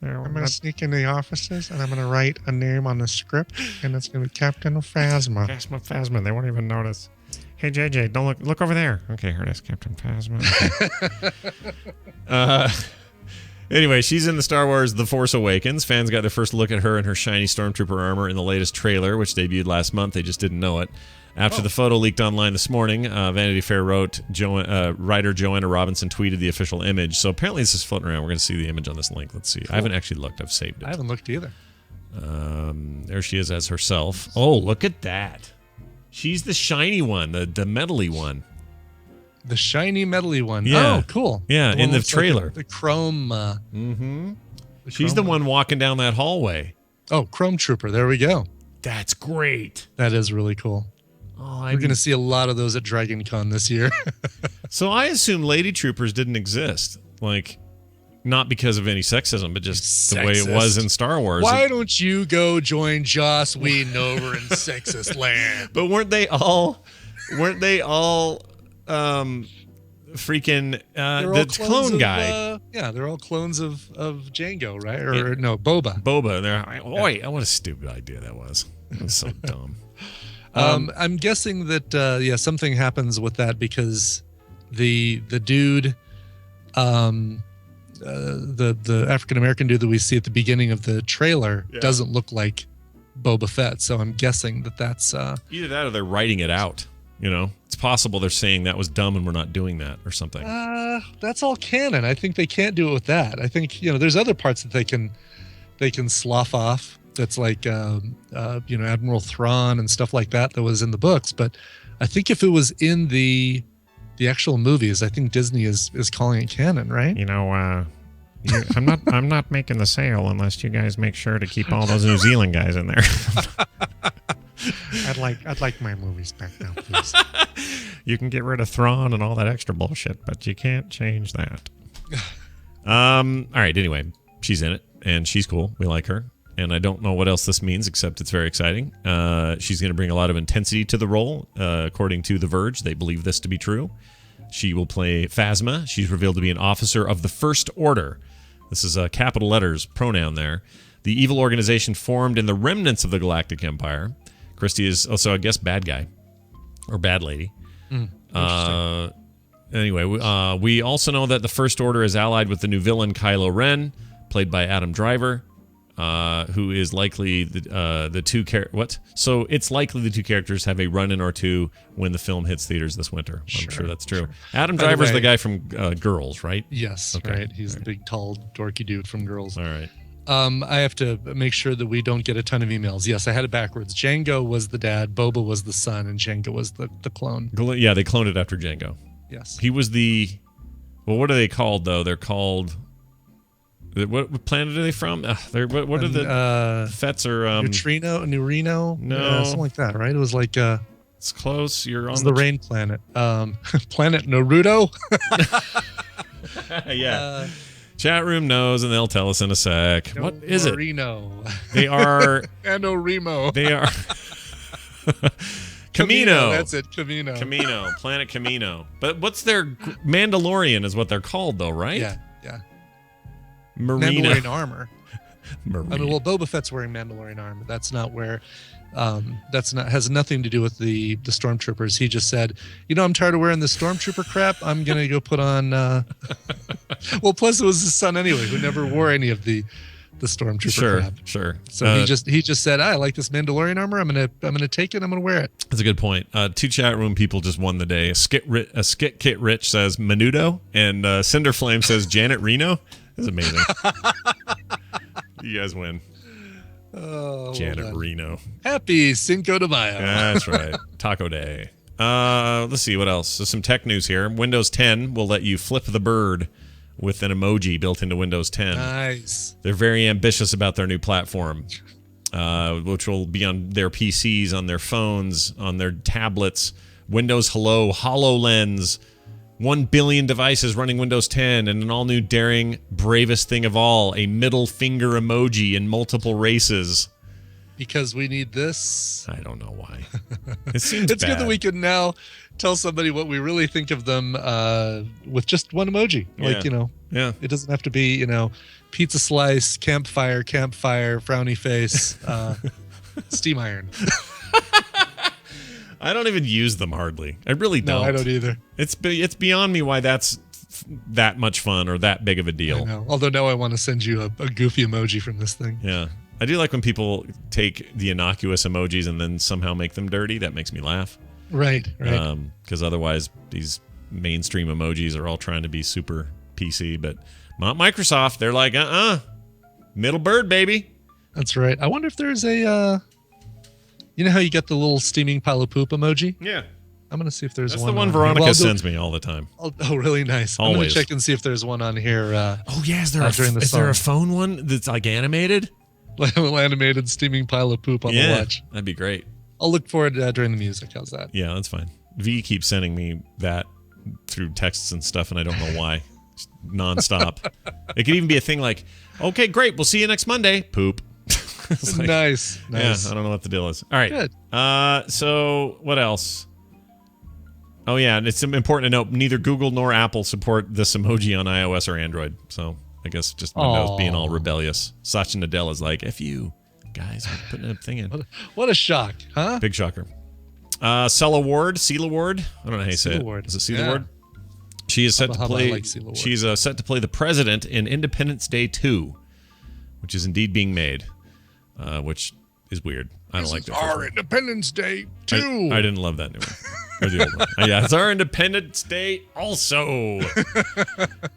I'm going to sneak into the offices and I'm going to write a name on the script, and it's going to be Captain Phasma. Phasma. They won't even notice. Hey, JJ, don't look over there. Okay, here it is, Captain Phasma. Okay. Anyway, she's in the Star Wars The Force Awakens. Fans got their first look at her in her shiny Stormtrooper armor in the latest trailer, which debuted last month. They just didn't know it. After the photo leaked online this morning, Vanity Fair wrote, writer Joanna Robinson tweeted the official image. So apparently this is floating around. We're going to see the image on this link. Let's see. Cool. I haven't actually looked. I've saved it. I haven't looked either. There she is as herself. Oh, look at that. She's the shiny one, the metally one. The shiny metally one. Yeah. Oh, cool. Yeah, in the trailer. Like the chrome. She's the one walking down that hallway. Oh, Chrome Trooper. There we go. That's great. That is really cool. Oh, We're going to see a lot of those at Dragon Con this year. So I assume Lady Troopers didn't exist. Like, not because of any sexism, but just the way it was in Star Wars. Why don't you go join Joss Whedon over in sexist land? But weren't they all freaking the clone guy? Yeah, they're all clones of Django, right? Or no, Boba. Boba. They're what a stupid idea that was. It was so dumb. I'm guessing that something happens with that because the dude, the African American dude that we see at the beginning of the trailer doesn't look like Boba Fett. So I'm guessing that's either that or they're writing it out. You know, it's possible they're saying that was dumb and we're not doing that or something. That's all canon. I think they can't do it with that. I think there's other parts that they can slough off. That's like Admiral Thrawn and stuff like that was in the books. But I think if it was in the actual movies, I think Disney is calling it canon, right? I'm not making the sale unless you guys make sure to keep all those New Zealand guys in there. I'd like my movies back now, please. You can get rid of Thrawn and all that extra bullshit, but you can't change that. All right. Anyway, she's in it and she's cool. We like her. and I don't know what else this means, except it's very exciting. She's going to bring a lot of intensity to the role, according to The Verge. They believe this to be true. She will play Phasma. She's revealed to be an officer of the First Order. This is capital letters pronoun there. The evil organization formed in the remnants of the Galactic Empire. Christy is also, I guess, bad guy or bad lady. Anyway, we also know that the First Order is allied with the new villain Kylo Ren, played by Adam Driver, who is likely the two what? So it's likely the two characters have a run-in or two when the film hits theaters this winter. I'm sure that's true. Adam Driver's the guy from Girls, right? Yes, right. He's the big, tall, dorky dude from Girls. All right. I have to make sure that we don't get a ton of emails. Yes, I had it backwards. Django was the dad, Boba was the son, and Django was the clone. Yeah, they cloned it after Django. Yes. He was the... Well, what are they called, though? They're called... What planet are they from? What are the Fets or Neurino? No, something like that, right? It was like it's close. You're on the rain planet. Planet Naruto. Yeah. Chat room knows, and they'll tell us in a sec. No, what is Marino. They are Anoremo. They are Camino. That's it. Camino. Planet Camino. But what's their Mandalorian is what they're called, though, right? Yeah. Marina. Mandalorian armor. I mean, well, Boba Fett's wearing Mandalorian armor. That's not where. Has nothing to do with the stormtroopers. He just said, I'm tired of wearing the stormtrooper crap. I'm gonna go put on. Well, plus it was his son anyway, who never wore any of the stormtrooper crap. Sure. So he just said, I like this Mandalorian armor. I'm gonna take it. I'm gonna wear it. That's a good point. Two chat room people just won the day. Skit Kit Rich says Menudo, and Cinder Flame says Janet Reno. That's amazing. You guys win. Oh, Janet Reno. Happy Cinco de Mayo. That's right. Taco Day. Let's see what else. There's some tech news here. Windows 10 will let you flip the bird with an emoji built into Windows 10. Nice. They're very ambitious about their new platform, which will be on their PCs, on their phones, on their tablets. Windows Hello, HoloLens, 1 billion devices running Windows 10, and an all-new daring, bravest thing of all, a middle finger emoji in multiple races. Because we need this. I don't know why. It seems It's bad. good that we can now tell somebody what we really think of them with just one emoji. Yeah. It doesn't have to be, pizza slice, campfire, frowny face, steam iron. I don't even use them hardly. I really don't. No, I don't either. It's beyond me why that's that much fun or that big of a deal. I know. Although now I want to send you a goofy emoji from this thing. Yeah. I do like when people take the innocuous emojis and then somehow make them dirty. That makes me laugh. Right. Because otherwise, these mainstream emojis are all trying to be super PC, but not Microsoft. They're like, middle bird, baby. That's right. I wonder if there's a... you know how you get the little steaming pile of poop emoji? Yeah. I'm going to see if there's That's one. the one on Veronica sends me all the time. Oh, really nice. Always. I'm going to check and see if there's one on here. Is there a phone one that's like animated? Little animated steaming pile of poop on the watch. That'd be great. I'll look for it during the music. How's that? Yeah, that's fine. V keeps sending me that through texts and stuff, and I don't know why. Just nonstop. It could even be a thing like, okay, great, we'll see you next Monday. Poop. Like, nice. Yeah, I don't know what the deal is. All right. Good. So what else? Oh, yeah, and it's important to note, neither Google nor Apple support this emoji on iOS or Android. So I guess just Windows being all rebellious. Satya Nadella is like, F you, guys, we're putting a thing in. What a shock, huh? Big shocker. Seal Award. I don't know how you say it. Award. Is it Seal Award? She is set to play. She's set to play the president in Independence Day 2, which is indeed being made, which is weird. I don't like that. Our Independence Day 2. I didn't love that new one. Or the old one. Yeah, it's our Independence Day also.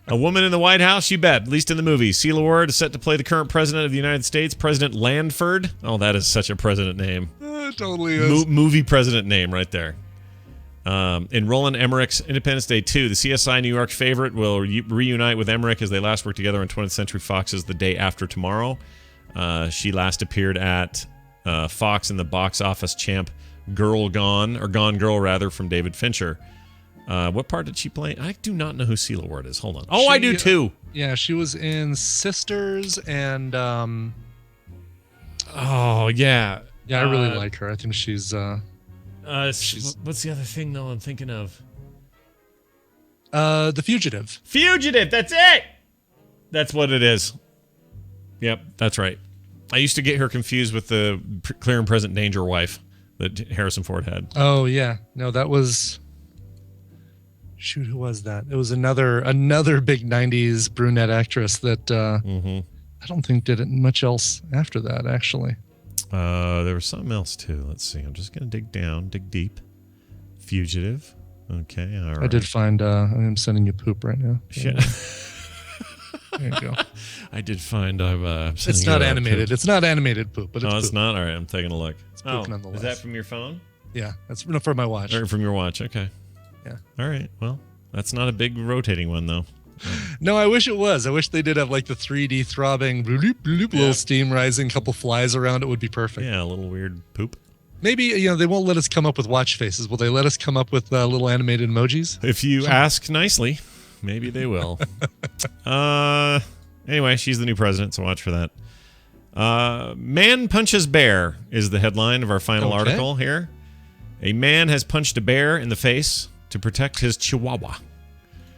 A woman in the White House, you bet. At least in the movie. Seal Award is set to play the current president of the United States, President Landford. Oh, that is such a president name. It totally is. Movie president name right there. In Roland Emmerich's Independence Day 2, the CSI New York favorite will reunite with Emmerich as they last worked together on 20th Century Fox's The Day After Tomorrow. She last appeared at Fox in the box office champ Girl Gone, or Gone Girl rather, from David Fincher. What part did she play? I do not know who Seal Award is. Hold on. I do too. Yeah, she was in Sisters and Oh yeah. Yeah, I really like her. I think she's what's the other thing though I'm thinking of? The Fugitive. Fugitive, that's it. That's what it is. Yep, that's right. I used to get her confused with the Clear and Present Danger wife that Harrison Ford had. Oh yeah, no, that was. Shoot, who was that? It was another big '90s brunette actress that I don't think did it much else after that. Actually, there was something else too. Let's see. I'm just gonna dig deep. Fugitive. Okay, all right. I did find. I'm sending you poop right now. Shit. There you go. I did find. It's not animated. It's not animated poop, but it's it's poop. not. All right, I'm taking a look. It's poop nonetheless. Is that from your phone? Yeah, that's for my watch. Or from your watch? Okay. Yeah. All right. Well, that's not a big rotating one though. No, I wish it was. I wish they did have like the 3D throbbing, bloop, bloop, little steam rising, couple flies around. It would be perfect. Yeah, a little weird poop. Maybe they won't let us come up with watch faces. Will they let us come up with little animated emojis? If you ask nicely, maybe they will. Anyway, she's the new president, so watch for that. Man punches bear is the headline of our final article here. A man has punched a bear in the face to protect his chihuahua.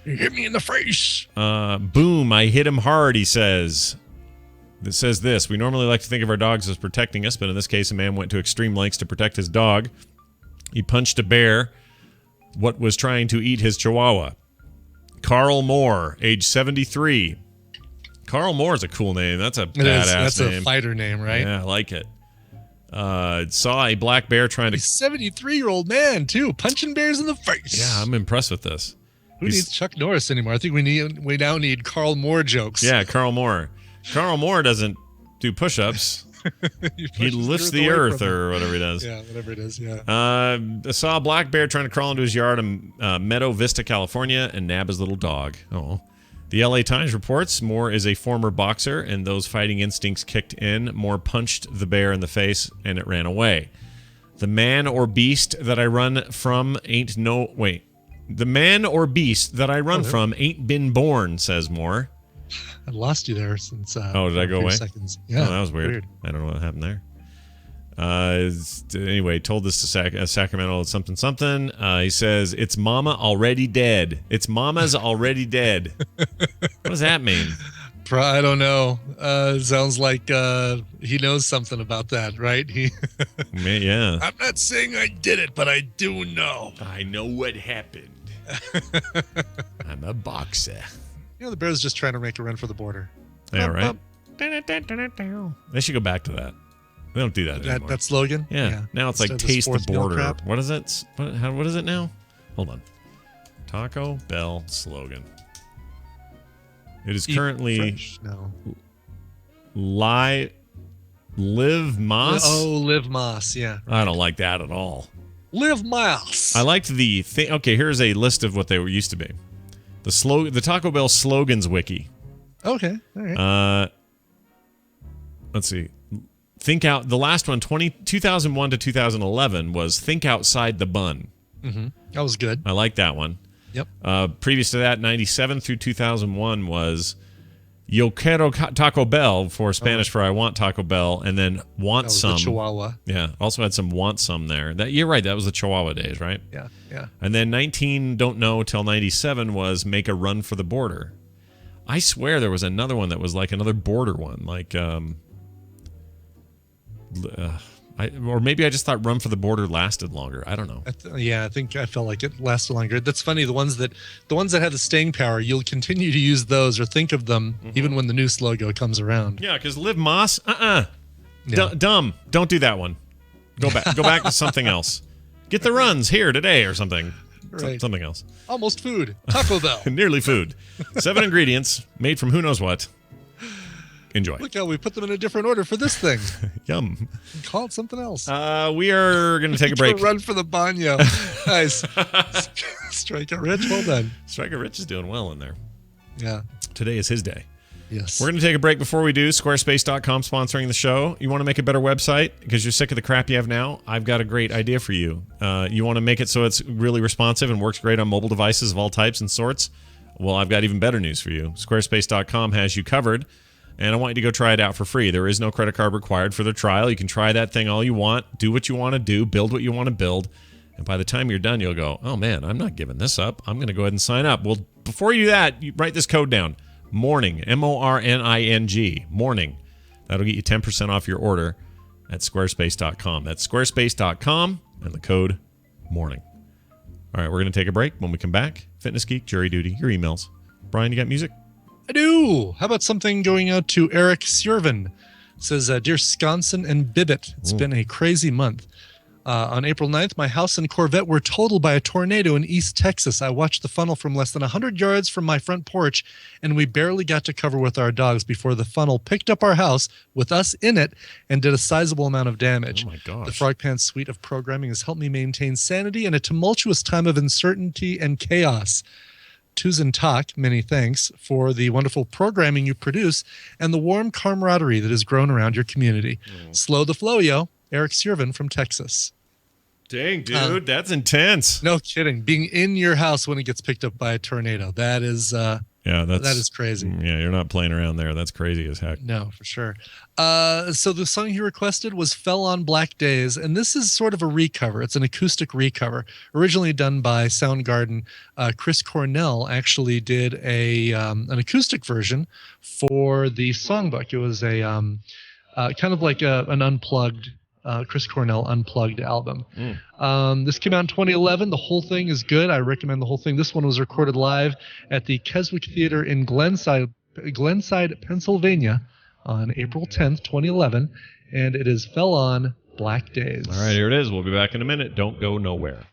You hit me in the face. Boom, I hit him hard, he says. It says this: we normally like to think of our dogs as protecting us, but in this case, a man went to extreme lengths to protect his dog. He punched a bear, what was trying to eat his chihuahua. Carl Moore, age 73. Carl Moore is a cool name. That's a badass name. That's a fighter name, right? Yeah, I like it. Saw a black bear trying to... He's a 73-year-old man, too, punching bears in the face. Yeah, I'm impressed with this. Who needs Chuck Norris anymore? I think we now need Carl Moore jokes. Yeah, Carl Moore. Carl Moore doesn't do push-ups. He lifts the earth or whatever he does. Yeah, whatever it is, yeah. Saw a black bear trying to crawl into his yard in Meadow Vista, California, and nab his little dog. Oh. The LA Times reports Moore is a former boxer, and those fighting instincts kicked in. Moore punched the bear in the face, and it ran away. The man or beast that I run from ain't no... Wait. The man or beast that I run from ain't been born, says Moore. I lost you there since... did I go away? Seconds. Yeah, that was weird. I don't know what happened there. Anyway, told this to Sacramento something. He says, it's mama already dead. It's mama's already dead. What does that mean? I don't know. Sounds like he knows something about that, right? Yeah. I'm not saying I did it, but I do know. I know what happened. I'm a boxer. The bear's just trying to make a run for the border. Yeah, right? They should go back to that. They don't do that anymore. That slogan? Yeah. Now it's like taste the border. What is it? What is it now? Hold on. Taco Bell slogan. It is currently Live Moss. Oh, Live Moss, yeah. I don't like that at all. Live Moss. I liked the thing. Okay, here's a list of what they were used to be. The Taco Bell slogans wiki. Okay, all right. Let's see. Think out. The last one, 2001 to 2011, was Think Outside the Bun. Mm-hmm. That was good. I like that one. Yep. Previous to that, 97 through 2001 was Yo quiero Taco Bell, for Spanish for I want Taco Bell, and then want some. The Chihuahua. Yeah. Also had some want some there. You're right. That was the Chihuahua days, right? Yeah. Yeah. And then 19 don't know till 97 was Make a Run for the Border. I swear there was another one that was like another border one, like or maybe I just thought Run for the Border lasted longer. I don't know. I think I felt like it lasted longer. That's funny. The ones that have the staying power, you'll continue to use those or think of them even when the new logo comes around. Yeah, because Live Moss, dumb. Don't do that one. Go back to something else. Get the runs here today or something. Right. Something else. Almost food. Taco Bell. Nearly food. 7 ingredients made from who knows what. Enjoy. Look how we put them in a different order for this thing. Yum. Call it something else. We are going to take a break. Run for the baño. Nice. Striker Rich, well done. Striker Rich is doing well in there. Yeah. Today is his day. Yes. We're going to take a break before we do. Squarespace.com sponsoring the show. You want to make a better website because you're sick of the crap you have now? I've got a great idea for you. You want to make it so it's really responsive and works great on mobile devices of all types and sorts? Well, I've got even better news for you. Squarespace.com has you covered. and I want you to go try it out for free. There is no credit card required for the trial. You can try that thing all you want, do what you want to do, build what you want to build. And by the time you're done, you'll go, oh man, I'm not giving this up. I'm going to go ahead and sign up. Well, before you do that, you write this code down. Morning, MORNING, morning. That'll get you 10% off your order at squarespace.com. That's squarespace.com and the code morning. All right, we're going to take a break. When we come back, Fitness Geek, Jury Duty, your emails. Brian, you got music? I do. How about something going out to Eric Siervin? It says, Dear Sconson and Bibbit, it's been a crazy month. On April 9th, my house and Corvette were totaled by a tornado in East Texas. I watched the funnel from less than 100 yards from my front porch, and we barely got to cover with our dogs before the funnel picked up our house with us in it and did a sizable amount of damage. Oh my gosh. The Frog Pants suite of programming has helped me maintain sanity in a tumultuous time of uncertainty and chaos. Tusen Tak, many thanks for the wonderful programming you produce and the warm camaraderie that has grown around your community. Slow the flow, yo. Eric Siervin from Texas. Dang, dude, that's intense. No kidding. Being in your house when it gets picked up by a tornado. That is that is crazy. Yeah, you're not playing around there. That's crazy as heck. No, for sure. So the song he requested was Fell on Black Days, and this is sort of a recover. It's an acoustic recover, originally done by Soundgarden. Chris Cornell actually did an acoustic version for the songbook. It was a kind of like an unplugged Chris Cornell Unplugged album. This came out in 2011. The whole thing is good. I recommend the whole thing. This one was recorded live at the Keswick Theater in Glenside, Pennsylvania on April 10th, 2011, and it is Fell on Black Days. All right, here it is. We'll be back in a minute. Don't go nowhere.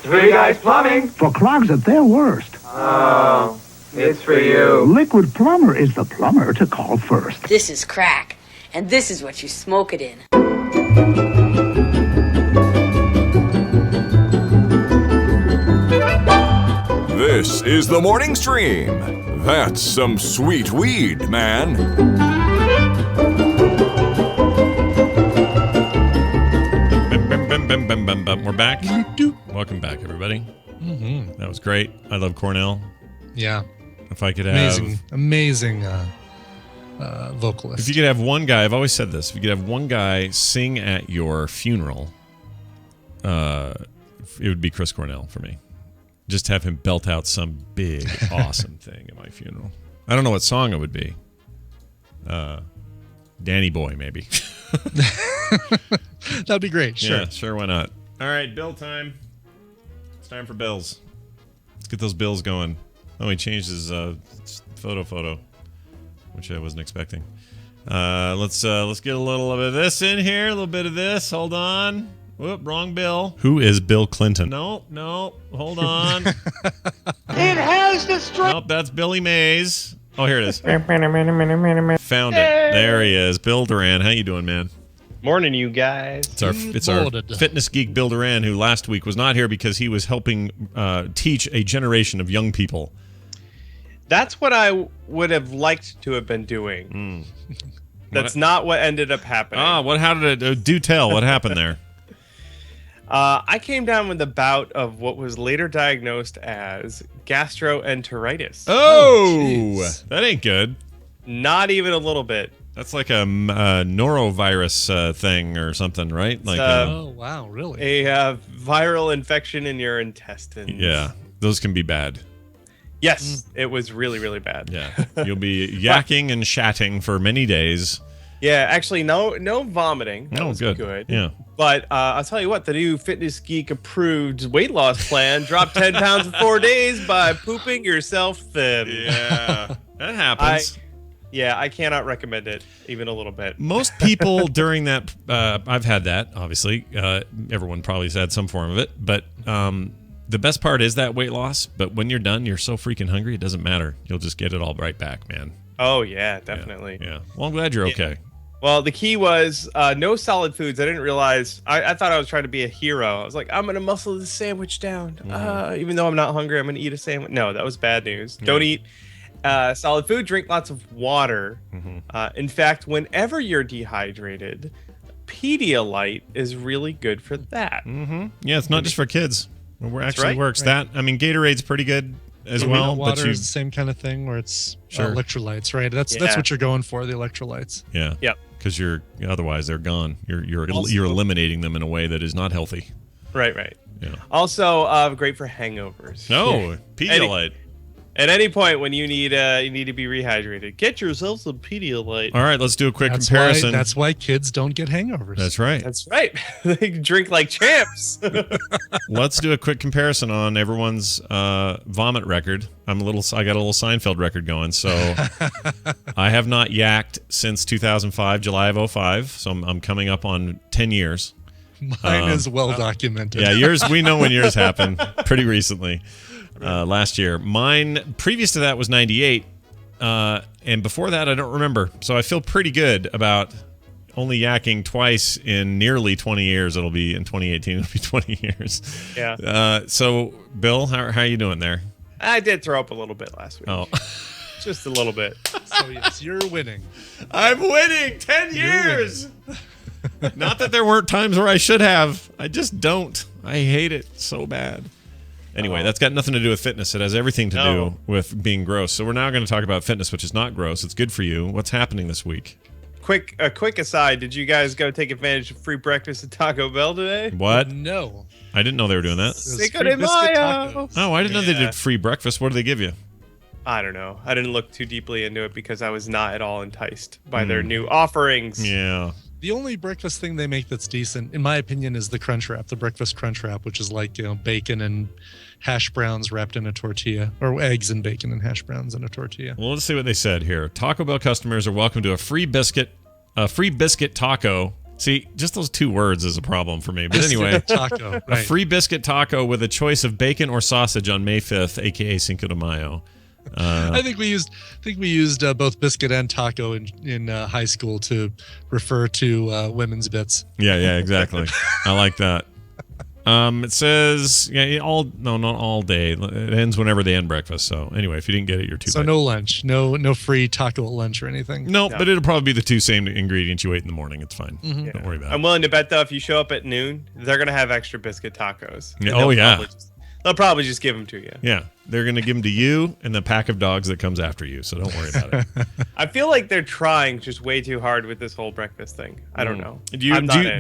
For you guys plumbing. For clogs at their worst. Oh, it's for you. Liquid Plumber is the plumber to call first. This is crack, and this is what you smoke it in. This is the morning stream. That's some sweet weed, man. We're back. Welcome back, everybody. That was great. I love Cornell. Yeah. If I could have amazing vocalist. If you could have one guy, I've always said this, if you could have one guy sing at your funeral, it would be Chris Cornell for me. Just have him belt out some big, awesome thing at my funeral. I don't know what song it would be. Danny Boy, maybe. That'd be great. Sure. Yeah, sure. Why not? All right, bill time. It's time for bills. Let's get those bills going. Oh, he changed his photo, which I wasn't expecting. Let's get a little of this in here. A little bit of this. Hold on. Whoop, wrong bill. Who is Bill Clinton? No, hold on. It has destroyed. Nope, that's Billy Mays. Oh, here it is. Found it. There he is. Bill Duran. How you doing, man? Morning, you guys. It's our fitness geek, Bill Duran, who last week was not here because he was helping teach a generation of young people. That's what I would have liked to have been doing. That's not what ended up happening. How did it? Do tell. What happened there? I came down with a bout of what was later diagnosed as gastroenteritis. Oh, that ain't good. Not even a little bit. That's like a norovirus thing or something, right? Like, oh wow, really? A viral infection in your intestines. Yeah, those can be bad. Yes, it was really, really bad. Yeah, you'll be yakking and shatting for many days. Yeah, actually, no vomiting. That was good. Yeah. But I'll tell you what, the new Fitness Geek approved weight loss plan, drop 10 pounds in 4 days by pooping yourself thin. Yeah, that happens. I cannot recommend it even a little bit. Most people during that, I've had that, obviously. Everyone probably has had some form of it. But the best part is that weight loss. But when you're done, you're so freaking hungry, it doesn't matter. You'll just get it all right back, man. Oh, yeah, definitely. Yeah. Well, I'm glad you're okay. Well, the key was no solid foods. I didn't realize. I thought I was trying to be a hero. I was like, I'm going to muscle this sandwich down. Even though I'm not hungry, I'm going to eat a sandwich. No, that was bad news. Don't eat solid food. Drink lots of water. In fact, whenever you're dehydrated, Pedialyte is really good for that. Yeah, it's not just for kids. It actually works. That, I mean, Gatorade's pretty good as well. Water but is the same kind of thing where it's Sure. electrolytes, right? That's what you're going for, the electrolytes. Yeah. Yep. Because otherwise they're gone. You're eliminating them in a way that is not healthy. Right. Yeah. Also, great for hangovers. No, Pedialyte. At any point when you need to be rehydrated, get yourself some Pedialyte. All right, let's do a quick comparison. That's why kids don't get hangovers. That's right. That's right. They drink like champs. Let's do a quick comparison on everyone's vomit record. I got a little Seinfeld record going. So I have not yacked since 2005, July of 05. So I'm coming up on 10 years. Mine is well documented. Yeah, yours. We know when yours happened pretty recently. Last year. Mine, previous to that, was 98. And before that, I don't remember. So I feel pretty good about only yakking twice in nearly 20 years. It'll be in 2018. It'll be 20 years. Yeah. So, Bill, how are you doing there? I did throw up a little bit last week. Oh. Just a little bit. So, yes, you're winning. I'm winning 10 years. Not that there weren't times where I should have. I just don't. I hate it so bad. Anyway, that's got nothing to do with fitness. It has everything to do with being gross. So we're now going to talk about fitness, which is not gross. It's good for you. What's happening this week? A quick aside. Did you guys go take advantage of free breakfast at Taco Bell today? What? No. I didn't know they were doing that. Cinco de Mayo. Oh, I didn't know they did free breakfast. What do they give you? I don't know. I didn't look too deeply into it because I was not at all enticed by their new offerings. Yeah. The only breakfast thing they make that's decent, in my opinion, is the Crunch Wrap, the breakfast Crunch Wrap, which is like, bacon and hash browns wrapped in a tortilla, or eggs and bacon and hash browns in a tortilla. Well, let's see what they said here. Taco Bell customers are welcome to a free biscuit taco See, just those two words is a problem for me. But anyway, taco, a free biscuit taco with a choice of bacon or sausage on May 5th, aka Cinco de Mayo. I think we used both biscuit and taco in high school to refer to women's bits. Yeah, exactly. I like that. It says not all day. It ends whenever they end breakfast. So anyway, if you didn't get it, you're too. So late. no lunch, no free taco at lunch or anything. No, but it'll probably be the two same ingredients you ate in the morning. It's fine. Mm-hmm. Don't worry about it. I'm willing to bet though, if you show up at noon, they're gonna have extra biscuit tacos. Yeah. And they'll probably just give them to you. Yeah, they're gonna give them to you and the pack of dogs that comes after you. So don't worry about it. I feel like they're trying just way too hard with this whole breakfast thing. I don't know. Do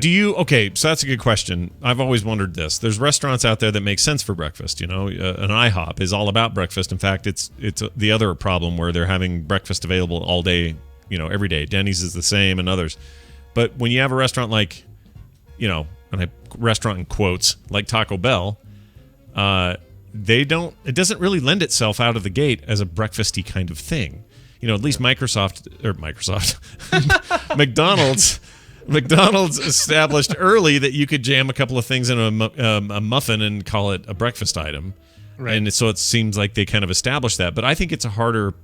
you? Okay, so that's a good question. I've always wondered this. There's restaurants out there that make sense for breakfast. You know, an IHOP is all about breakfast. In fact, it's the other problem where they're having breakfast available all day. You know, every day. Denny's is the same, and others. But when you have a restaurant like, restaurant in quotes like Taco Bell. It doesn't really lend itself out of the gate as a breakfasty kind of thing. You know, at least McDonald's established early that you could jam a couple of things in a muffin and call it a breakfast item. Right. And so it seems like they kind of established that. But I think it's a harder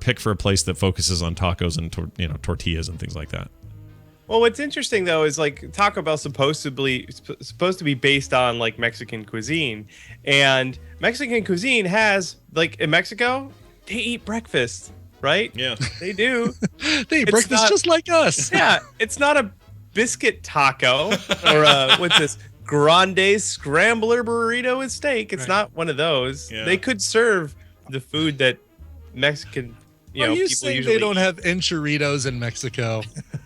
pick for a place that focuses on tacos and tortillas and things like that. Well, what's interesting though is like Taco Bell's supposed to be based on like Mexican cuisine, and Mexican cuisine has like in Mexico they eat breakfast, right? Yeah, they do. They eat breakfast just like us. Yeah, it's not a biscuit taco or what's this grande scrambler burrito with steak. It's not one of those. Yeah. They could serve the food that Mexican. Are you people saying usually they don't have enchiritos in Mexico?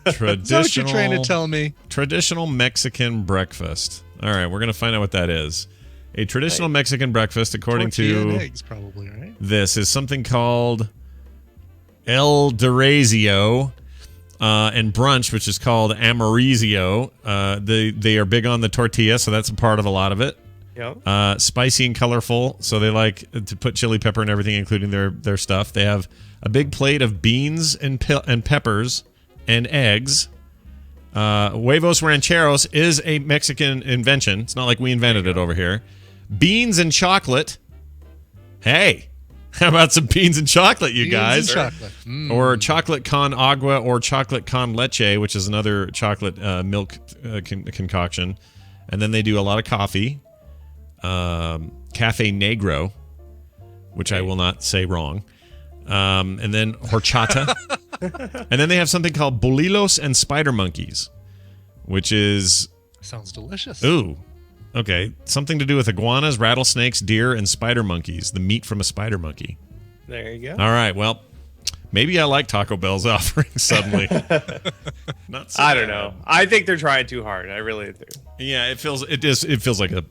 Traditional, Is that what you're trying to tell me? Traditional Mexican breakfast. All right, we're going to find out what that is. A traditional Mexican breakfast, according Tortilla to and eggs, probably, right? This is something called El Dorazio and brunch, which is called Amarizio. They are big on the tortilla, so that's a part of a lot of it. Yeah. Spicy and colorful, so they like to put chili pepper and everything, including their stuff. They have a big plate of beans and peppers and eggs. Huevos rancheros is a Mexican invention. It's not like we invented it over here. Beans and chocolate. Hey, how about some beans and chocolate, you guys? Beans and chocolate. Or chocolate con agua or chocolate con leche, which is another chocolate milk concoction. And then they do a lot of coffee. Cafe Negro, which I will not say wrong. And then horchata. And then they have something called bolillos and spider monkeys, which is... Sounds delicious. Ooh. Okay. Something to do with iguanas, rattlesnakes, deer, and spider monkeys. The meat from a spider monkey. There you go. All right. Well, maybe I like Taco Bell's offering suddenly. Not so I don't know. I think they're trying too hard. I really do. Yeah, it feels like a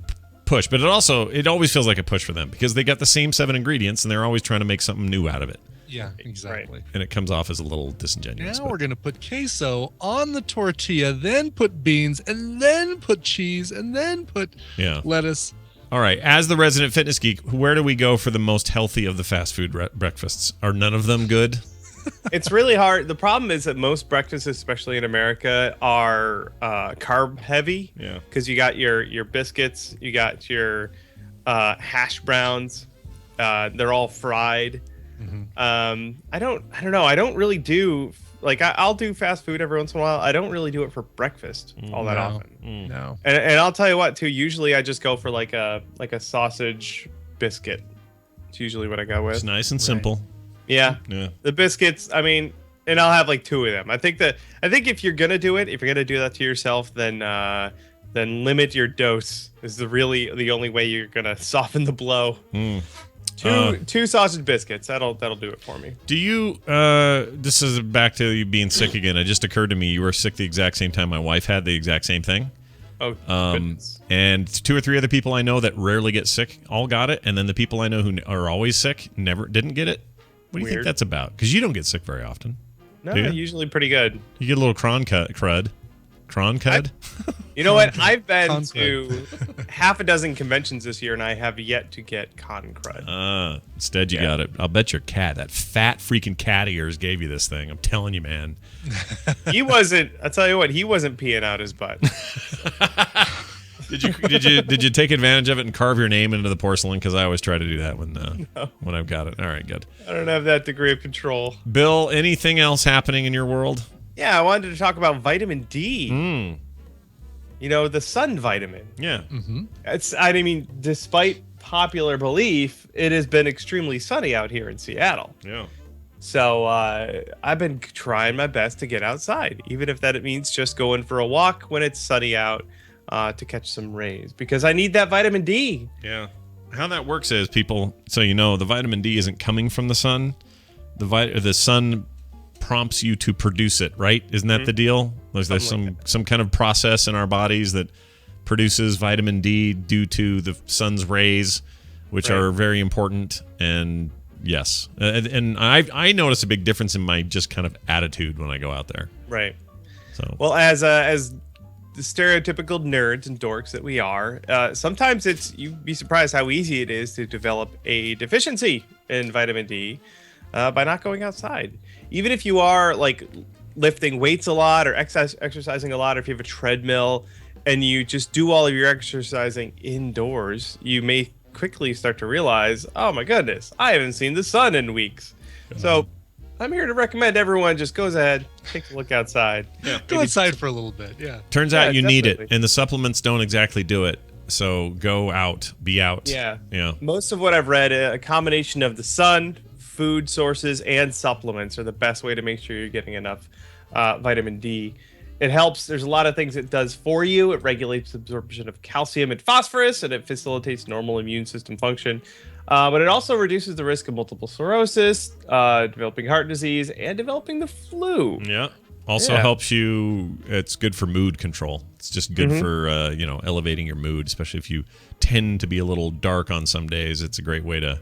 push, but it always feels like a push for them because they got the same 7 ingredients and they're always trying to make something new out of it. Yeah, exactly. Right. And it comes off as a little disingenuous. Now we're going to put queso on the tortilla, then put beans, and then put cheese, and then put lettuce. All right. As the resident fitness geek, where do we go for the most healthy of the fast food breakfasts? Are none of them good? It's really hard. The problem is that most breakfasts, especially in America, are carb heavy. Yeah. Because you got your biscuits, you got your hash browns. They're all fried. Mm-hmm. I don't know. I don't really do I'll do fast food every once in a while. I don't really do it for breakfast all that often. No. And I'll tell you what too. Usually I just go for like a sausage biscuit. It's usually what I go with. It's nice and simple. Yeah. The biscuits. I mean, and I'll have like 2 of them. I think if you're gonna do that to yourself, then limit your dose. Is the only way you're gonna soften the blow. Two sausage biscuits. That'll do it for me. Do you? This is back to you being sick again. It just occurred to me you were sick the exact same time my wife had the exact same thing. Oh, goodness. And 2 or 3 other people I know that rarely get sick all got it, and then the people I know who are always sick never didn't get it. What do you think that's about? Because you don't get sick very often. No, usually pretty good. You get a little crud. Croncud? You know what? I've been Concrud. to half a dozen conventions this year, and I have yet to get cotton crud. Instead, you got it. I'll bet your cat, that fat freaking cat of yours, gave you this thing. I'm telling you, man. He wasn't. I'll tell you what. He wasn't peeing out his butt. Did you take advantage of it and carve your name into the porcelain? Because I always try to do that when I've got it. All right, good. I don't have that degree of control. Bill, anything else happening in your world? Yeah, I wanted to talk about vitamin D. You know, the sun vitamin. Yeah. I mean, despite popular belief, it has been extremely sunny out here in Seattle. Yeah. So I've been trying my best to get outside, even if that means just going for a walk when it's sunny out to catch some rays, because I need that vitamin D. Yeah. How that works is, people, so you know, the vitamin D isn't coming from the sun. The sun prompts you to produce it, right? Isn't that the deal? There's some kind of process in our bodies that produces vitamin D due to the sun's rays, which are very important. And yes, and I notice a big difference in my just kind of attitude when I go out there. Right. So well, as the stereotypical nerds and dorks that we are, sometimes you'd be surprised how easy it is to develop a deficiency in vitamin D by not going outside. Even if you are like lifting weights a lot or exercising a lot, or if you have a treadmill and you just do all of your exercising indoors, you may quickly start to realize, oh my goodness, I haven't seen the sun in weeks. So I'm here to recommend everyone just goes ahead, takes a look outside. Yeah. Go outside for a little bit. Yeah. Turns out you need it, and the supplements don't exactly do it. So go out, be out. Yeah. Yeah. Most of what I've read, a combination of the sun, food sources, and supplements are the best way to make sure you're getting enough vitamin D. It helps. There's a lot of things it does for you. It regulates absorption of calcium and phosphorus, and it facilitates normal immune system function. But it also reduces the risk of multiple sclerosis, developing heart disease, and developing the flu. Yeah. Also helps you. It's good for mood control. It's just good for elevating your mood, especially if you tend to be a little dark on some days. It's a great way to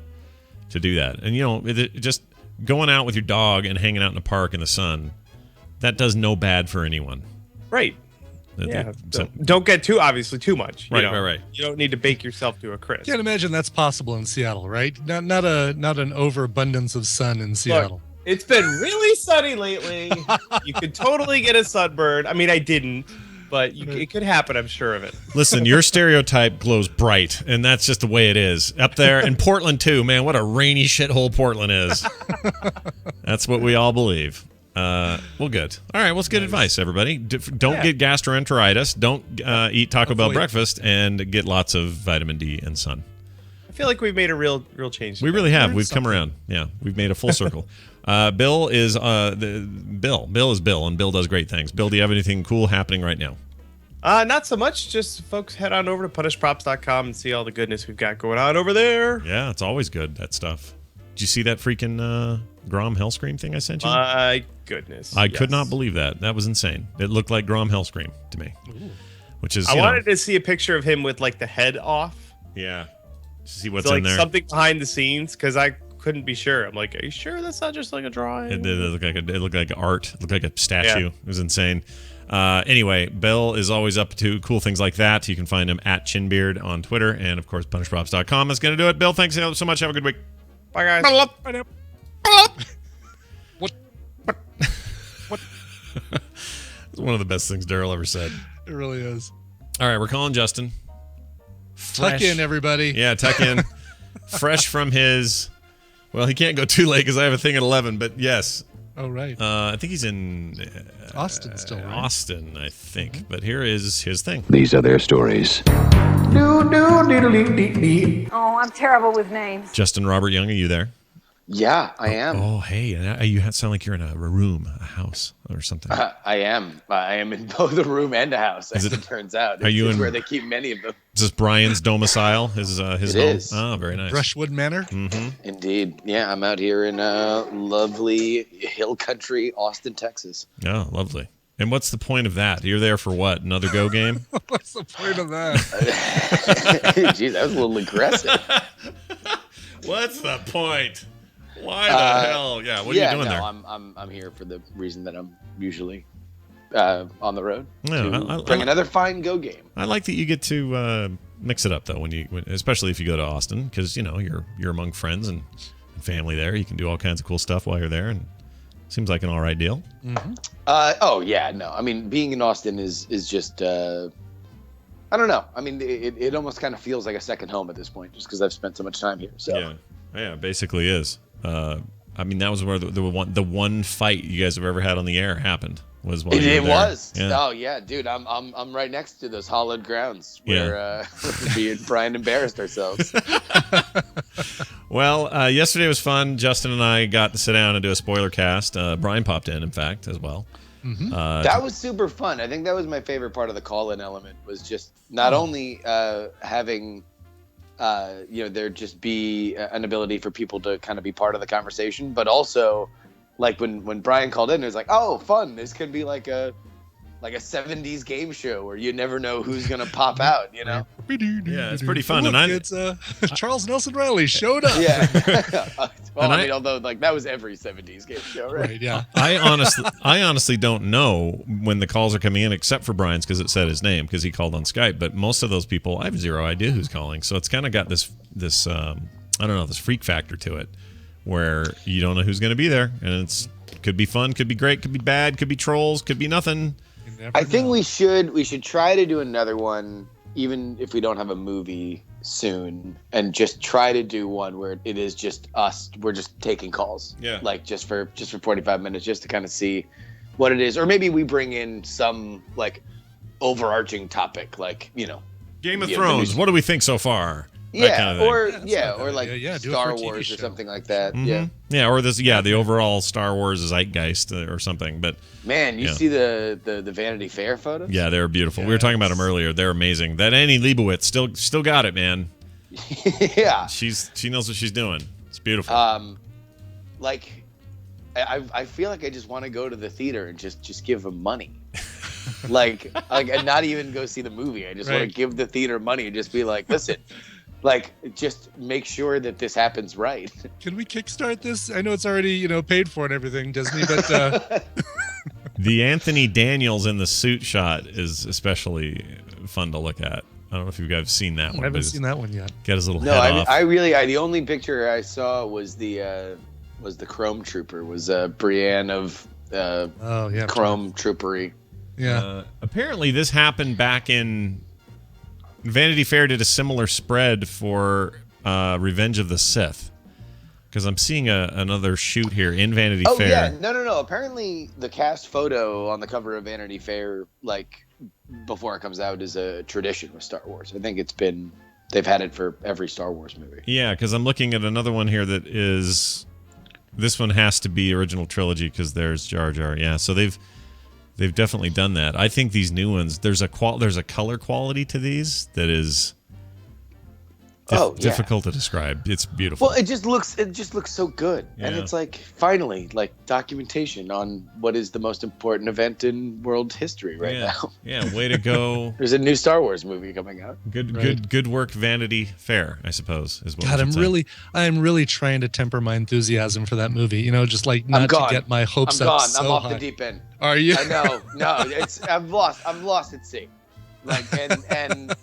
do that. And just going out with your dog and hanging out in the park in the sun, that does no bad for anyone. Right. Yeah. Don't get too much. Right. You don't need to bake yourself to a crisp. Can't imagine that's possible in Seattle, right? Not an overabundance of sun in Seattle. Look, it's been really sunny lately. You could totally get a sunburn. I mean, I didn't, but it could happen. I'm sure of it. Listen, your stereotype glows bright, and that's just the way it is. Up there in Portland, too, man, what a rainy shithole Portland is. That's what we all believe. Well, good. All right, well, it's good advice, everybody. Don't get gastroenteritis. Don't eat Taco Bell breakfast, and get lots of vitamin D and sun. I feel like we've made a real change. We really have. We've come around. Yeah, we've made a full circle. Bill is Bill is Bill, and Bill does great things. Bill, do you have anything cool happening right now? Not so much. Just folks head on over to punishprops.com and see all the goodness we've got going on over there. Yeah, it's always good, that stuff. Did you see that freaking Grom Hellscream thing I sent you? My goodness. I could not believe that. That was insane. It looked like Grom Hellscream to me. Ooh. Which is, I wanted to see a picture of him with like the head off. Yeah. See what's so, in there. Something behind the scenes, because I couldn't be sure. I'm like, are you sure that's not just like a drawing? It looked like art. It looked like a statue. Yeah. It was insane. Anyway, Bill is always up to cool things like that. You can find him at Chinbeard on Twitter, and of course punishprops.com. That's going to do it. Bill, thanks so much. Have a good week. Bye, guys. Bye now. What? It's one of the best things Daryl ever said. It really is. All right, we're calling Justin. Tuck in, everybody. Yeah, tuck in. Fresh from his... Well, he can't go too late because I have a thing at 11, but yes. Oh, right. I think he's in... Austin still, right? Austin, I think. Mm-hmm. But here is his thing. These are their stories. Oh, I'm terrible with names. Justin Robert Young, are you there? Yeah, I am. Oh, hey, you sound like you're in a room, a house, or something. I am. I am in both a room and a house, as it turns out. It's where they keep many of them. Is this Brian's domicile? His home? Is. Oh, very nice. Brushwood Manor? Mm-hmm. Indeed. Yeah, I'm out here in lovely hill country, Austin, Texas. Oh, lovely. And what's the point of that? You're there for what? Another go game? What's the point of that? Geez, that was a little aggressive. What's the point? Why the hell? Yeah, what are you doing there? I'm here for the reason that I'm usually on the road. Yeah, bring another fine Go game. I like that you get to mix it up though especially if you go to Austin, because you're among friends and family there. You can do all kinds of cool stuff while you're there, and seems like an all right deal. Mm-hmm. Oh yeah, no. I mean, being in Austin is just I don't know. I mean, it almost kind of feels like a second home at this point, just because I've spent so much time here. So yeah, basically is. I mean, that was where the one fight you guys have ever had on the air happened. Was while it was. Yeah. Oh yeah, dude. I'm right next to those hollowed grounds where me and Brian embarrassed ourselves. Well, yesterday was fun. Justin and I got to sit down and do a spoiler cast. Brian popped in fact, as well. Mm-hmm. That was super fun. I think that was my favorite part of the call-in element, was just not only having there just be an ability for people to kind of be part of the conversation, but also like when Brian called in, it was like, oh, fun. This could be like a 70s game show where you never know who's gonna pop out, Yeah, it's pretty fun. Look, it's Charles Nelson Riley showed up. Yeah. Well, I mean, although like that was every 70s game show, right? Yeah. I honestly don't know when the calls are coming in, except for Brian's, because it said his name because he called on Skype. But most of those people, I have zero idea who's calling. So it's kind of got this I don't know, this freak factor to it, where you don't know who's going to be there, and could be fun, could be great, could be bad, could be trolls, could be nothing. I think we should try to do another one, even if we don't have a movie soon, and just try to do one where it is just us. We're just taking calls. Yeah. Like just for 45 minutes, just to kind of see what it is, or maybe we bring in some like overarching topic, like Game of Thrones. What do we think so far? Yeah, kind of thing. or like Star Wars or something like that. Mm-hmm. Yeah, or the overall Star Wars zeitgeist or something. But man, you see the Vanity Fair photos? Yeah, they're beautiful. We were talking about them earlier. They're amazing. That Annie Leibovitz still got it, man. Yeah, she knows what she's doing. It's beautiful. Like I feel like I just want to go to the theater and just give them money. like and not even go see the movie. I just want to give the theater money and just be like, listen. Like, just make sure that this happens right. Can we kickstart this? I know it's already, paid for and everything, Disney, but the Anthony Daniels in the suit shot is especially fun to look at. I don't know if you guys have seen that one. I haven't seen that one yet. Got his little head off. The only picture I saw was the Chrome Trooper, was Brienne of Chrome Troopery. Yeah. Apparently this happened back in Vanity Fair did a similar spread for Revenge of the Sith, because I'm seeing another shoot here in Vanity Fair. Oh yeah, no. Apparently, the cast photo on the cover of Vanity Fair, like before it comes out, is a tradition with Star Wars. I think they've had it for every Star Wars movie. Yeah, because I'm looking at another one here that is. This one has to be original trilogy because there's Jar Jar. Yeah, so they've definitely done that. I think these new ones, there's a color quality to these that is difficult to describe. It's beautiful. Well, it just looks so good. Yeah. And it's like, finally, like documentation on what is the most important event in world history now. Yeah, way to go. There's a new Star Wars movie coming out. Good work, Vanity Fair, I suppose, is what God, I'm really trying to temper my enthusiasm for that movie. Just like not to get my hopes up so I'm off high. the deep end. Are you? I know. No, I'm lost at sea. Like and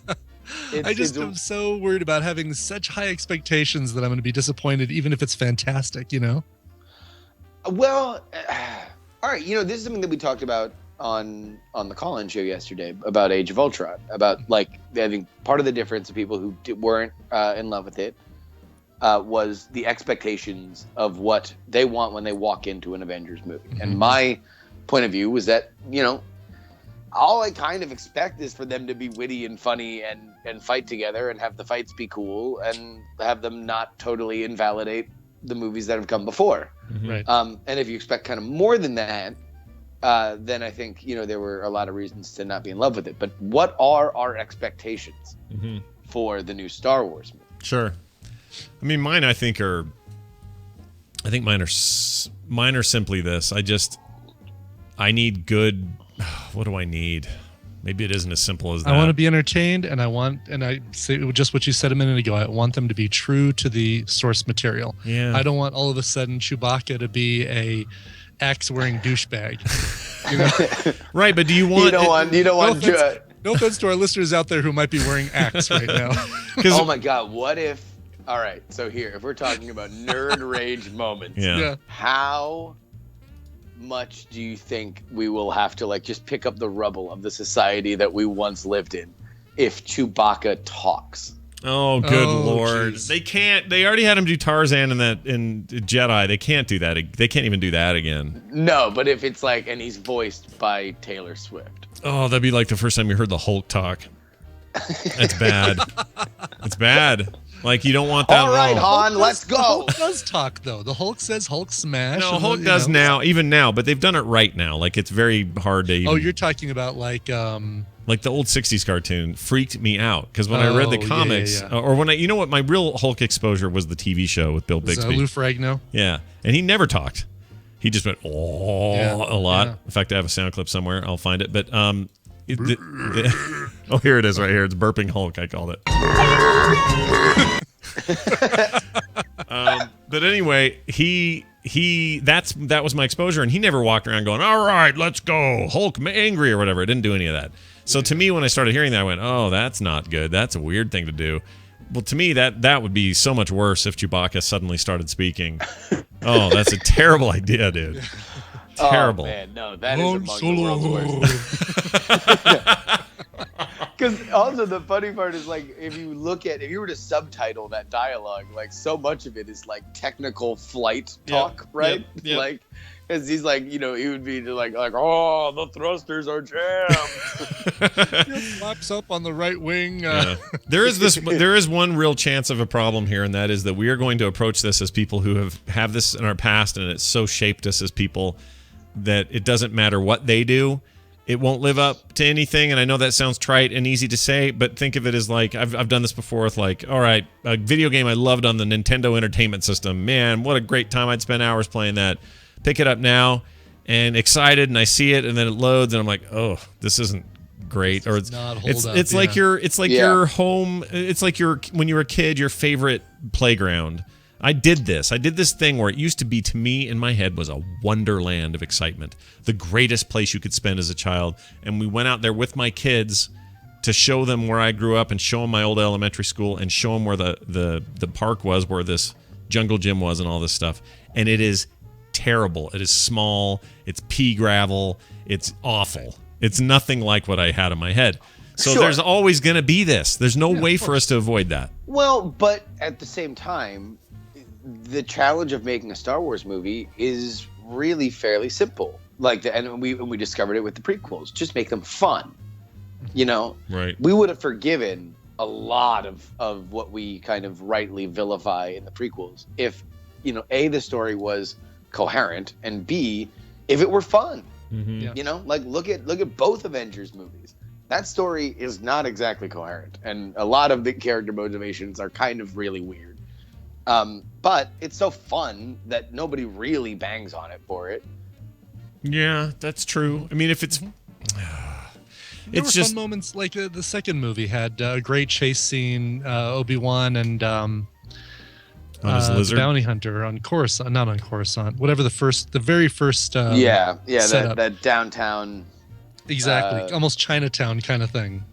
I'm so worried about having such high expectations that I'm going to be disappointed, even if it's fantastic. Well, all right. This is something that we talked about on the call-in show yesterday about Age of Ultron. About like, I think part of the difference of people who weren't in love with it was the expectations of what they want when they walk into an Avengers movie. Mm-hmm. And my point of view was that all I kind of expect is for them to be witty and funny and fight together and have the fights be cool and have them not totally invalidate the movies that have come before. Mm-hmm. Right. And if you expect kind of more than that, then I think, there were a lot of reasons to not be in love with it. But what are our expectations for the new Star Wars movie? Sure. I mean, mine are simply this. I need good. What do I need? Maybe it isn't as simple as that. I want to be entertained, and I say just what you said a minute ago. I want them to be true to the source material. Yeah. I don't want all of a sudden Chewbacca to be axe wearing douchebag. You know? Right, but do you want? You don't want. No offense to our listeners out there who might be wearing axe right now. Oh my God! What if? All right, so here, if we're talking about nerd rage moments, how much do you think we will have to like just pick up the rubble of the society that we once lived in if Chewbacca talks? Oh, good Lord! Geez. They can't. They already had him do Tarzan in Jedi. They can't do that. They can't even do that again. No, but if it's like, and he's voiced by Taylor Swift. Oh, that'd be like the first time you heard the Hulk talk. That's bad. It's bad. Like, you don't want that. All right, Han, let's go. The Hulk does talk, though. The Hulk says Hulk smash. No, Hulk does now, even now, but they've done it right now. Like, it's very hard to even... Oh, you're talking about, like the old 60s cartoon freaked me out. Because when I read the comics, or when you know what, my real Hulk exposure was the TV show with Bill Bixby. Lou Ferrigno? Yeah, and he never talked. He just went, a lot. In fact, I have a sound clip somewhere. I'll find it. But, oh, here it is right here. It's Burping Hulk, I called it. But anyway, that was my exposure, and he never walked around going, all right, let's go, Hulk angry or whatever. It didn't do any of that. So to me, when I started hearing that, I went, oh, that's not good. That's a weird thing to do. Well, to me, that would be so much worse if Chewbacca suddenly started speaking. Oh, that's a terrible idea, dude. Terrible. Oh, man, no, that is among the world's worst. Because also the funny part is, like, if you were to subtitle that dialogue, like, so much of it is like technical flight talk, right? Yep. Like, because he's like, he would be like, oh, the thrusters are jammed. Flaps up on the right wing. There is one real chance of a problem here, and that is that we are going to approach this as people who have this in our past, and it's so shaped us as people that it doesn't matter what they do. It won't live up to anything, and I know that sounds trite and easy to say, but think of it as like, I've done this before with like, all right, a video game I loved on the Nintendo Entertainment System. Man, what a great time. I'd spend hours playing that. Pick it up now, and excited, and I see it, and then it loads, and I'm like, oh, this isn't great. Or it's like your home, it's like when you were a kid, your favorite playground. I did this thing where it used to be, to me, in my head, was a wonderland of excitement. The greatest place you could spend as a child. And we went out there with my kids to show them where I grew up and show them my old elementary school and show them where the park was, where this jungle gym was and all this stuff. And it is terrible. It is small. It's pea gravel. It's awful. It's nothing like what I had in my head. So there's always going to be this. There's no way for us to avoid that. Well, but at the same time, the challenge of making a Star Wars movie is really fairly simple. And we discovered it with the prequels. Just make them fun. Right. We would have forgiven a lot of what we kind of rightly vilify in the prequels if, A, the story was coherent, and B, if it were fun. Mm-hmm. Look at both Avengers movies. That story is not exactly coherent, and a lot of the character motivations are kind of really weird. But it's so fun that nobody really bangs on it for it. Yeah, that's true. I mean, if it's... There were fun moments, like the second movie had a great chase scene, Obi-Wan and on his lizard? The bounty hunter on Coruscant, not on Coruscant, whatever the very first that downtown... Exactly, almost Chinatown kind of thing.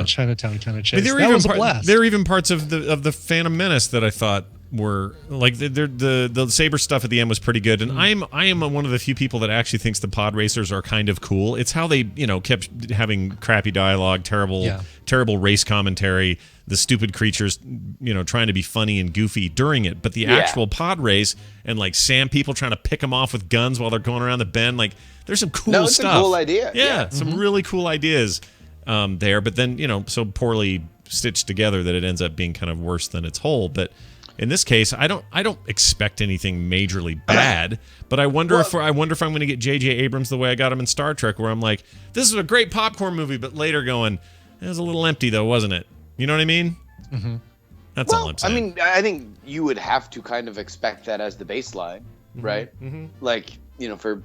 Chinatown kind of chase. There were even parts of the Phantom Menace that I thought were like the saber stuff at the end was pretty good. And I am one of the few people that actually thinks the pod racers are kind of cool. It's how they kept having crappy dialogue, terrible race commentary, the stupid creatures trying to be funny and goofy during it. But the actual pod race and like Sam people trying to pick them off with guns while they're going around the bend, like there's some cool stuff. It's a cool idea. Yeah, some really cool ideas there. But then so poorly stitched together that it ends up being kind of worse than its whole. But in this case, I don't expect anything majorly bad, but I wonder if I'm going to get J.J. Abrams the way I got him in Star Trek, where I'm like, this is a great popcorn movie, but later going, it was a little empty though, wasn't it? You know what I mean? Mm-hmm. That's all I'm saying. I mean, I think you would have to kind of expect that as the baseline, right? Mm-hmm. Like, for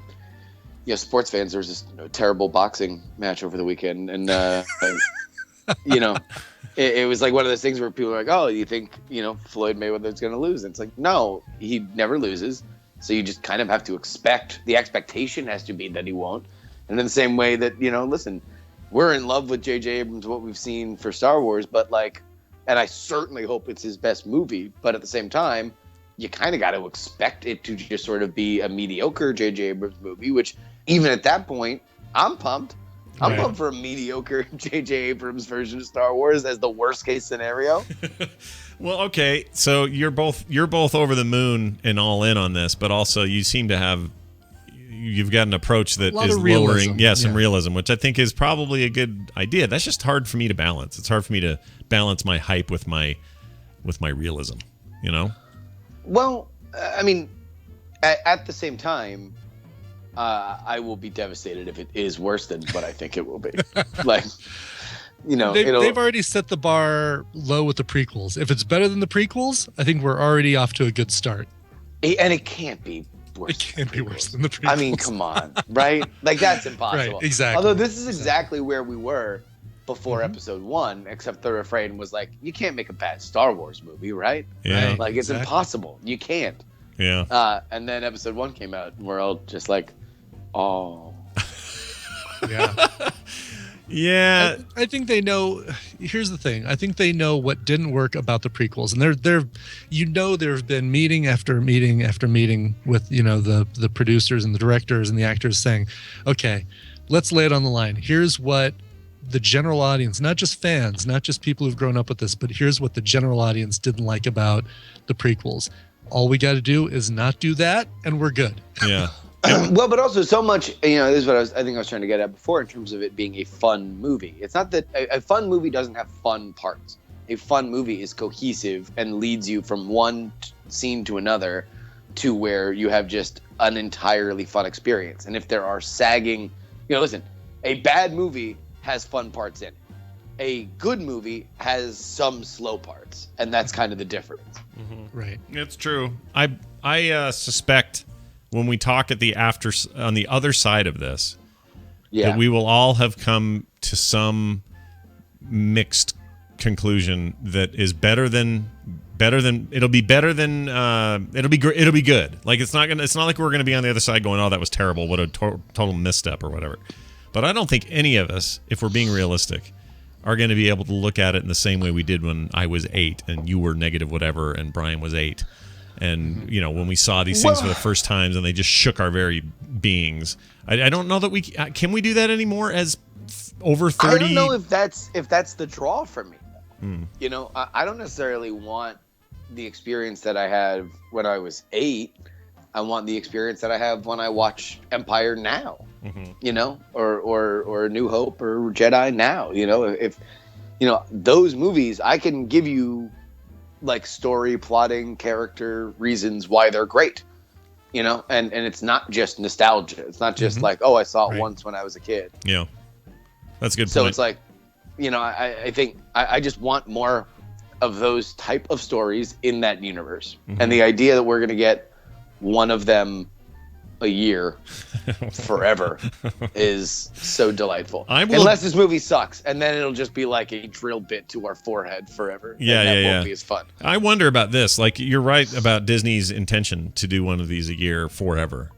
sports fans, there was this terrible boxing match over the weekend, and it was like one of those things where people are like, oh, you think Floyd Mayweather's going to lose? And it's like, no, he never loses. So you just kind of have to the expectation has to be that he won't. And in the same way that, listen, we're in love with J.J. Abrams, what we've seen for Star Wars, but and I certainly hope it's his best movie, but at the same time, you kind of got to expect it to just sort of be a mediocre J.J. Abrams movie, which even at that point, I'm pumped. I'm pumped for a mediocre J.J. Abrams version of Star Wars as the worst case scenario. Well, okay, so you're both over the moon and all in on this, but also you seem to you've got an approach that is lowering, some realism, which I think is probably a good idea. That's just hard for me to balance. It's hard for me to balance my hype with my realism, Well, I mean, at the same time, I will be devastated if it is worse than what I think it will be. They've already set the bar low with the prequels. If it's better than the prequels, I think we're already off to a good start. And it can't be worse. It can't be worse than the prequels. I mean, come on, right? That's impossible. Right, exactly. Although this is exactly where we were before episode 1, except the refrain was you can't make a bad Star Wars movie, right? Yeah. It's impossible. You can't. Yeah. And then episode 1 came out, and we're all just oh. Yeah. Yeah. I think they know. Here's the thing. I think they know what didn't work about the prequels, and there have been meeting after meeting after meeting with the producers and the directors and the actors saying, okay, let's lay it on the line. Here's what the general audience, not just fans, not just people who've grown up with this, but here's what the general audience didn't like about the prequels. All we got to do is not do that, and we're good. Yeah. Well, but also so much, this is what I think I was trying to get at before in terms of it being a fun movie. It's not that a fun movie doesn't have fun parts. A fun movie is cohesive and leads you from one scene to another to where you have just an entirely fun experience. And if there are sagging, listen, a bad movie has fun parts in it. A good movie has some slow parts, and that's kind of the difference. Mm-hmm. Right. It's true. I suspect when we talk on the other side of this, that we will all have come to some mixed conclusion that is better than it'll be good. It's not like we're gonna be on the other side going, oh, that was terrible, what a total misstep or whatever. But I don't think any of us, if we're being realistic, are going to be able to look at it in the same way we did when I was 8 and you were negative whatever and Brian was 8. And, when we saw these things for the first times and they just shook our very beings. I don't know that can we do that anymore as over 30? I don't know if that's the draw for me. I don't necessarily want the experience that I had when I was 8. I want the experience that I have when I watch Empire now, or New Hope or Jedi now. If those movies, I can give you story, plotting, character reasons why they're great, and it's not just nostalgia. It's not just I saw it once when I was a kid. Yeah, that's a good point. So it's I think I just want more of those type of stories in that universe, and the idea that we're gonna get one of them a year forever is so delightful. Unless this movie sucks, and then it'll just be like a drill bit to our forehead forever. Yeah, and that won't be as fun. I wonder about this. You're right about Disney's intention to do one of these a year forever.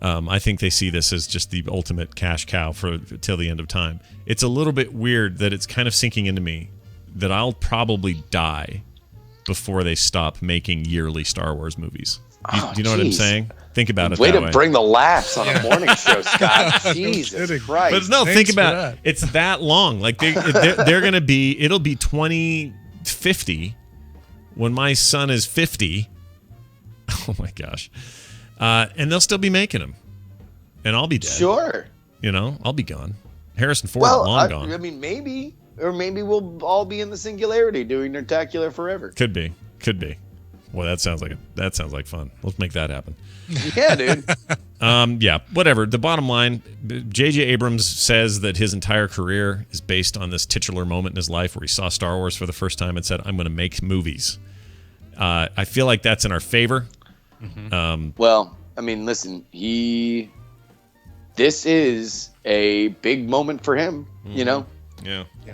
I think they see this as just the ultimate cash cow till the end of time. It's a little bit weird that it's kind of sinking into me that I'll probably die before they stop making yearly Star Wars movies. Do you know what I'm saying? Think about it Way that to bring the laughs on a morning show, Scott. Jesus Christ. But no, think about it. It's that long. They're going to be, it'll be 2050 when my son is 50. Oh my gosh. And they'll still be making them. And I'll be dead. Sure. I'll be gone. Harrison Ford long gone. I mean, maybe we'll all be in the singularity doing Nerdtacular forever. Could be. Well, that sounds like fun. Let's make that happen. Yeah, dude. Yeah, whatever. The bottom line, J.J. Abrams says that his entire career is based on this titular moment in his life where he saw Star Wars for the first time and said, I'm going to make movies. I feel like that's in our favor. Well, I mean, listen, this is a big moment for him, Yeah.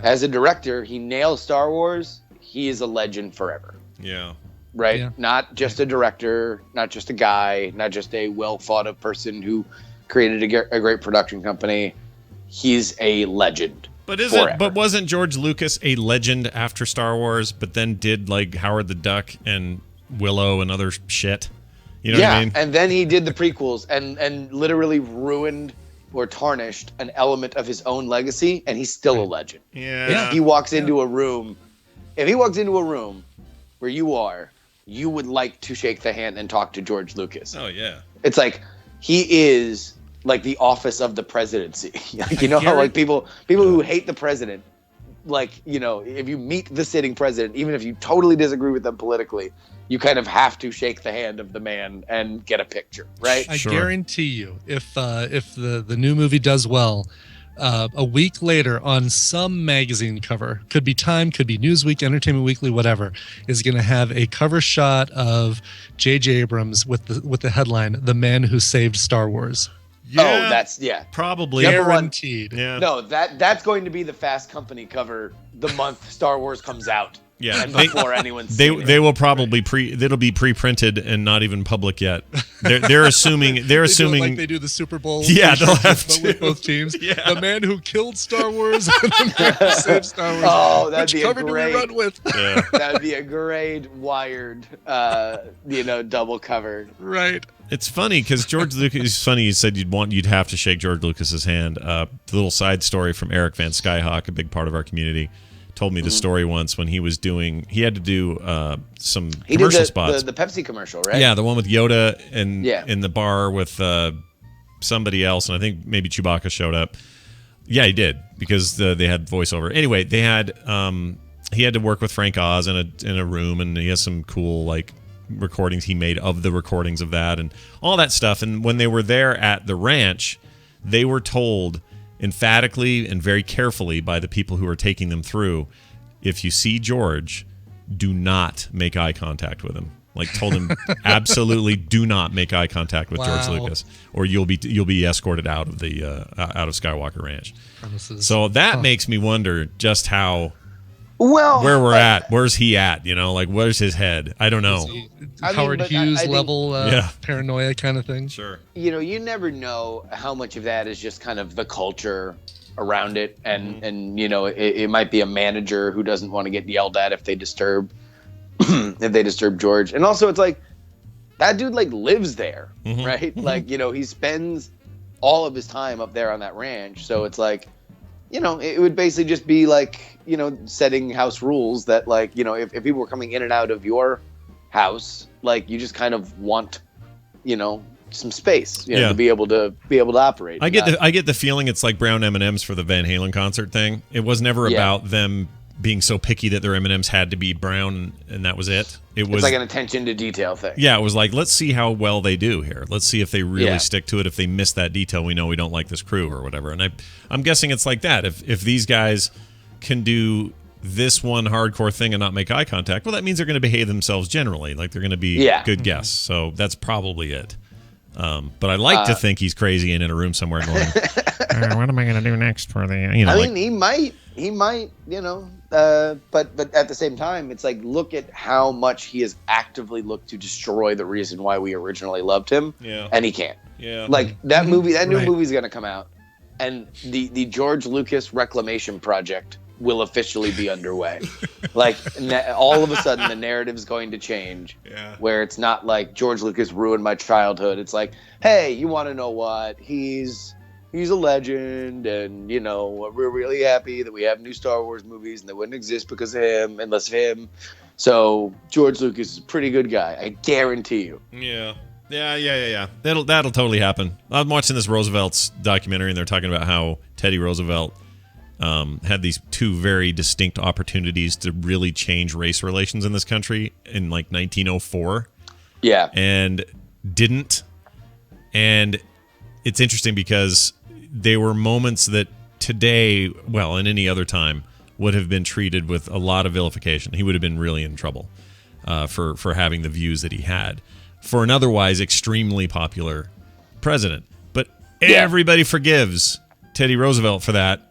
As a director, he nails Star Wars. He is a legend forever. Yeah. right? Yeah. Not just a director, not just a guy, not just a well thought of person who created a great production company. He's a legend. But wasn't George Lucas a legend after Star Wars, but then did like Howard the Duck and Willow and other shit? You know what I mean? And then he did the prequels and literally ruined or tarnished an element of his own legacy, and he's still a legend. Yeah. If he walks into a room where you are, you would like to shake the hand and talk to George Lucas. Oh yeah. It's like he is like the office of the presidency. Like, you know how like people who hate the president, like, you know, if you meet the sitting president, even if you totally disagree with them politically, you kind of have to shake the hand of the man and get a picture, right? I guarantee you, if the new movie does well, a week later on some magazine cover, could be Time, could be Newsweek, Entertainment Weekly, whatever, is going to have a cover shot of J.J. Abrams with the headline "The Man Who Saved Star Wars." Yeah. Oh, that's probably guaranteed. Yeah. No, that's going to be the Fast Company cover the month Star Wars comes out. Yeah, and before anyone's they will probably it'll be pre-printed and not even public yet. They're assuming They do it like they do the Super Bowl. Yeah, they'll have but to with both teams. Yeah. The man who killed Star Wars and the man who saved Star Wars. Oh, that'd Which be cover a do great. we run with? Yeah. That'd be a great wired, double cover. Right. It's funny because George Lucas. It's funny you said you'd have to shake George Lucas's hand. The little side story from Eric Van Skyhawk, a big part of our community, told me the story once when he had to do some commercial spots. The Pepsi commercial, right? Yeah, the one with Yoda and Yeah. in the bar with somebody else, and I think maybe Chewbacca showed up. Yeah, he did because they had voiceover. Anyway, they had he had to work with Frank Oz in a room, and he has some cool like recordings he made of the recordings of that and all that stuff. And when they were there at the ranch, they were told emphatically and very carefully by the people who are taking them through, if you see George, do not make eye contact with him. Like told him absolutely do not make eye contact with George Lucas, or you'll be escorted out of the out of Skywalker Ranch. Premises. So that makes me wonder just how Well, where we're at. Where's he at? You know, like where's his head? I don't know. Howard Hughes I think- level Yeah. paranoia kind of thing. Sure. You know, you never know how much of that is just kind of the culture around it, and you know, it might be a manager who doesn't want to get yelled at if they disturb George. And also, it's like that dude like lives there, right? Like, you know, he spends all of his time up there on that ranch, so it's like, you know, it would basically just be like, you know, setting house rules that, like, you know, if people were coming in and out of your house, like, you just kind of want, you know, some space, you know, to be able to operate. I get the feeling it's like brown M&Ms for the Van Halen concert thing. It was never about them being so picky that their M&Ms had to be brown and that was it. It was like an attention to detail thing. Yeah, it was like, let's see how well they do here. Let's see if they really stick to it. If they miss that detail, we know we don't like this crew or whatever. And I'm guessing it's like that. If these guys can do this one hardcore thing and not make eye contact, well, that means they're going to behave themselves generally. Like they're going to be good guests. So that's probably it. But I like to think he's crazy and in a room somewhere going, what am I going to do next for the, you know, I like, mean, he might, you know, but at the same time, it's like, look at how much he has actively looked to destroy the reason why we originally loved him. Yeah. And he can't. Yeah. Like that movie, that new movie's going to come out, and the George Lucas Reclamation Project will officially be underway. Like all of a sudden the narrative's going to change, where it's not like George Lucas ruined my childhood. It's like, hey, you want to know what? He's a legend, and you know, we're really happy that we have new Star Wars movies, and they wouldn't exist because of him, unless of him. So George Lucas is a pretty good guy, I guarantee you. Yeah. That'll totally happen. I'm watching this Roosevelt's documentary, and they're talking about how Teddy Roosevelt had these two very distinct opportunities to really change race relations in this country in like 1904. Yeah. And didn't. And it's interesting because they were moments that today, well, in any other time, would have been treated with a lot of vilification. He would have been really in trouble for having the views that he had for an otherwise extremely popular president. But everybody forgives Teddy Roosevelt for that.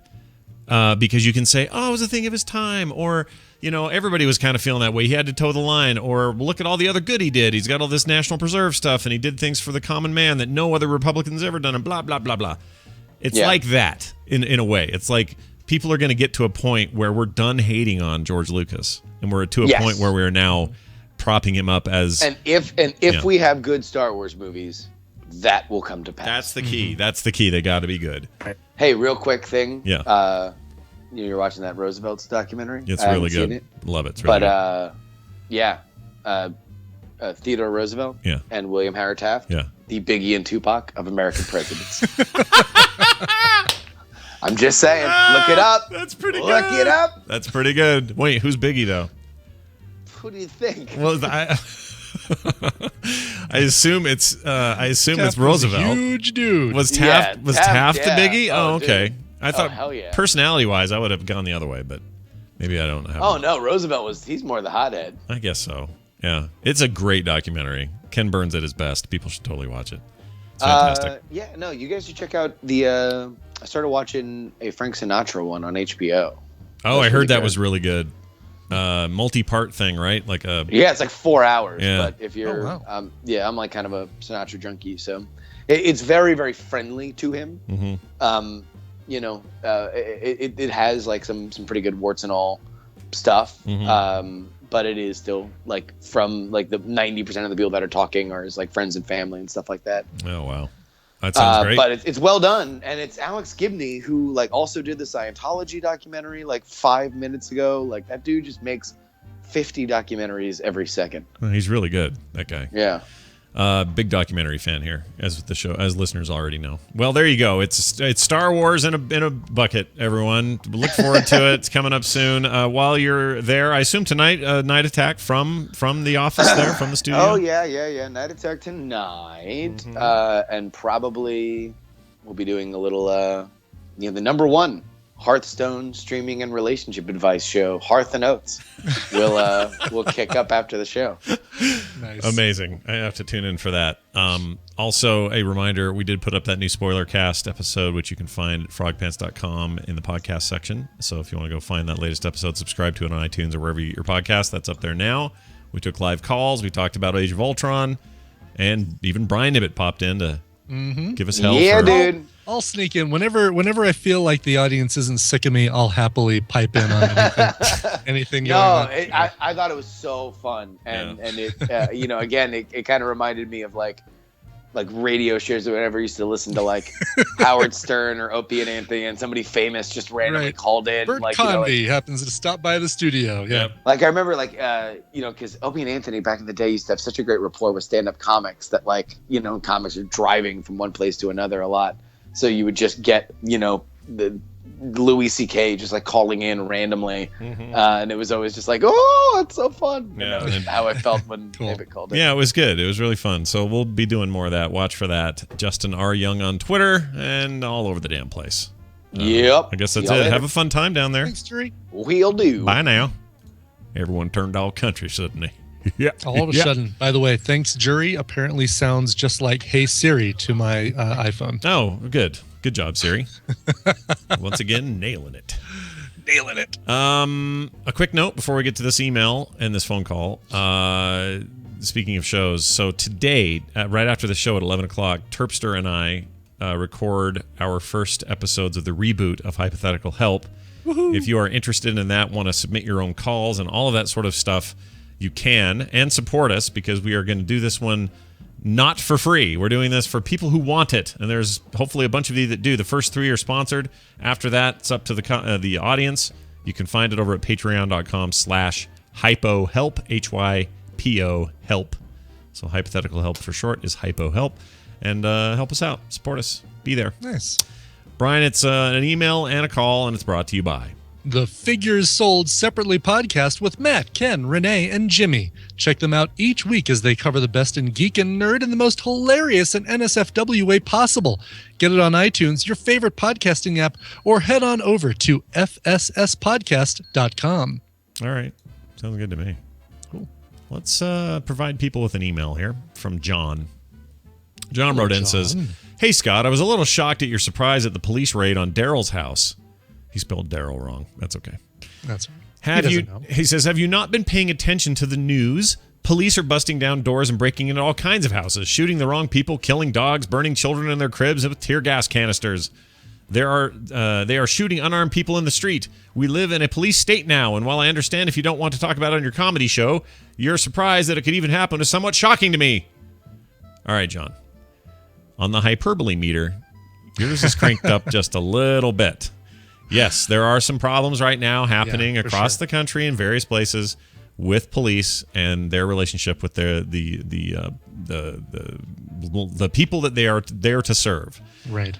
Because you can say, oh, it was a thing of his time, or everybody was kind of feeling that way. He had to toe the line, or look at all the other good he did. He's got all this National Preserve stuff, and he did things for the common man that no other Republican's ever done, and blah, blah, blah, blah. It's like that in a way. It's like people are going to get to a point where we're done hating on George Lucas, and we're to a point where we're now propping him up as... And if we have good Star Wars movies, that will come to pass. That's the key. That's the key. They got to be good. Hey, real quick thing. Yeah. You're watching that Roosevelt's documentary? It's really good. Love it. It's really good. Theodore Roosevelt and William Howard Taft, the Biggie and Tupac of American presidents. I'm just saying. Look it up. That's pretty good. Look it up. That's pretty good. Wait, who's Biggie, though? Who do you think? Well, I assume it's Roosevelt. Huge dude. Was Taft the Biggie? Oh, okay. Dude. I thought hell yeah. personality-wise, I would have gone the other way, but maybe I don't have. Oh no, Roosevelt he's more the hothead. I guess so. Yeah, it's a great documentary. Ken Burns at his best. People should totally watch it. It's fantastic. You guys should check out the. I started watching a Frank Sinatra one on HBO. Oh, I heard that was really good. Multi-part thing, right? Like it's like 4 hours. Yeah. But if you're, I'm like kind of a Sinatra junkie, so it's very, very friendly to him. Mm-hmm. It has like some pretty good warts and all stuff. Mm-hmm. But it is still like from like the 90% of the people that are talking are his like friends and family and stuff like that. Oh wow, that sounds great. But it's well done, and it's Alex Gibney who like also did the Scientology documentary like 5 minutes ago. Like that dude just makes 50 documentaries every second. Well, he's really good, that guy. Yeah. Big documentary fan here, as listeners already know. Well, there you go. It's Star Wars in a bucket, everyone. Look forward to it. It's coming up soon. While you're there, I assume tonight, Night Attack from the office there, from the studio. Oh yeah. Night Attack tonight, and probably we'll be doing a little, the number one Hearthstone streaming and relationship advice show, Hearth and Oats. We'll kick up after the show. Nice. Amazing. I have to tune in for that. Also, a reminder, we did put up that new spoiler cast episode, which you can find at frogpants.com in the podcast section. So if you want to go find that latest episode, subscribe to it on iTunes or wherever you get your podcast. That's up there now. We took live calls. We talked about Age of Ultron. And even Brian Nibbett popped in to give us help. Yeah, dude. I'll sneak in whenever I feel like the audience isn't sick of me. I'll happily pipe in on anything going on. I thought it was so fun, and it again it kind of reminded me of like radio shows or whatever. I used to listen to like Howard Stern or Opie and Anthony, and somebody famous just randomly called in. Bert like Convy happens to stop by the studio. Yeah. Like I remember because Opie and Anthony back in the day used to have such a great rapport with stand-up comics that comics are driving from one place to another a lot. So you would just get, the Louis C.K. just like calling in randomly. And it was always just like, oh, it's so fun. Yeah. And how I felt when David called in. Yeah, it was good. It was really fun. So we'll be doing more of that. Watch for that. Justin R. Young on Twitter and all over the damn place. Yep. I guess that's See y'all it. later. Have a fun time down there. Thanks, Jerry. We'll do. Bye now. Everyone turned all country, suddenly. Yeah. All of a sudden. By the way, thanks, Jury apparently sounds just like Hey Siri to my iPhone. Oh, good. Good job, Siri. Once again, nailing it. A quick note before we get to this email and this phone call. Speaking of shows, so today, right after the show at 11 o'clock, Terpster and I record our first episodes of the reboot of Hypothetical Help. Woo-hoo. If you are interested in that, want to submit your own calls and all of that sort of stuff, you can, and support us, because we are going to do this one not for free. We're doing this for people who want it, and there's hopefully a bunch of you that do. The first 3 are sponsored. After that, it's up to the audience. You can find it over at patreon.com/hypohelp, Hypo help. So Hypothetical Help for short is Hypo Help. And help us out. Support us. Be there. Nice. Brian, it's an email and a call, and it's brought to you by The Figures Sold Separately podcast with Matt, Ken, Renee, and Jimmy. Check them out each week as they cover the best in geek and nerd in the most hilarious and NSFW way possible. Get it on iTunes, your favorite podcasting app, or head on over to fsspodcast.com. All right. Sounds good to me. Cool. Let's provide people with an email here from John. John wrote in and says, "Hey, Scott, I was a little shocked at your surprise at the police raid on Daryl's house." He spelled Daryl wrong. That's okay. That's right. He says, have you not been paying attention to the news? Police are busting down doors and breaking into all kinds of houses, shooting the wrong people, killing dogs, burning children in their cribs with tear gas canisters. They are shooting unarmed people in the street. We live in a police state now, and while I understand if you don't want to talk about it on your comedy show, your surprise that it could even happen is somewhat shocking to me. All right, John. On the hyperbole meter, yours is cranked up just a little bit. Yes, there are some problems right now happening across the country in various places with police and their relationship with the people that they are there to serve. Right.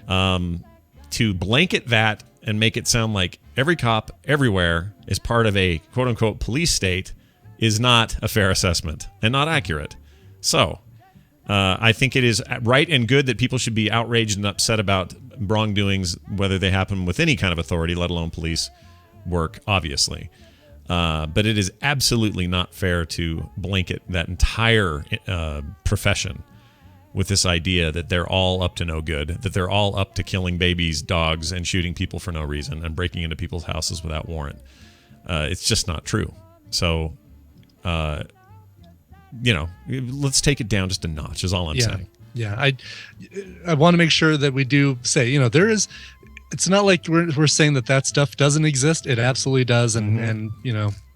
To blanket that and make it sound like every cop everywhere is part of a quote-unquote police state is not a fair assessment and not accurate. So I think it is right and good that people should be outraged and upset about wrongdoings, whether they happen with any kind of authority, let alone police work, obviously. But it is absolutely not fair to blanket that entire profession with this idea that they're all up to no good, that they're all up to killing babies, dogs, and shooting people for no reason and breaking into people's houses without warrant. It's just not true. So, let's take it down just a notch is all I'm saying. Yeah, I want to make sure that we do say, there is, it's not like we're saying that stuff doesn't exist. It absolutely does. And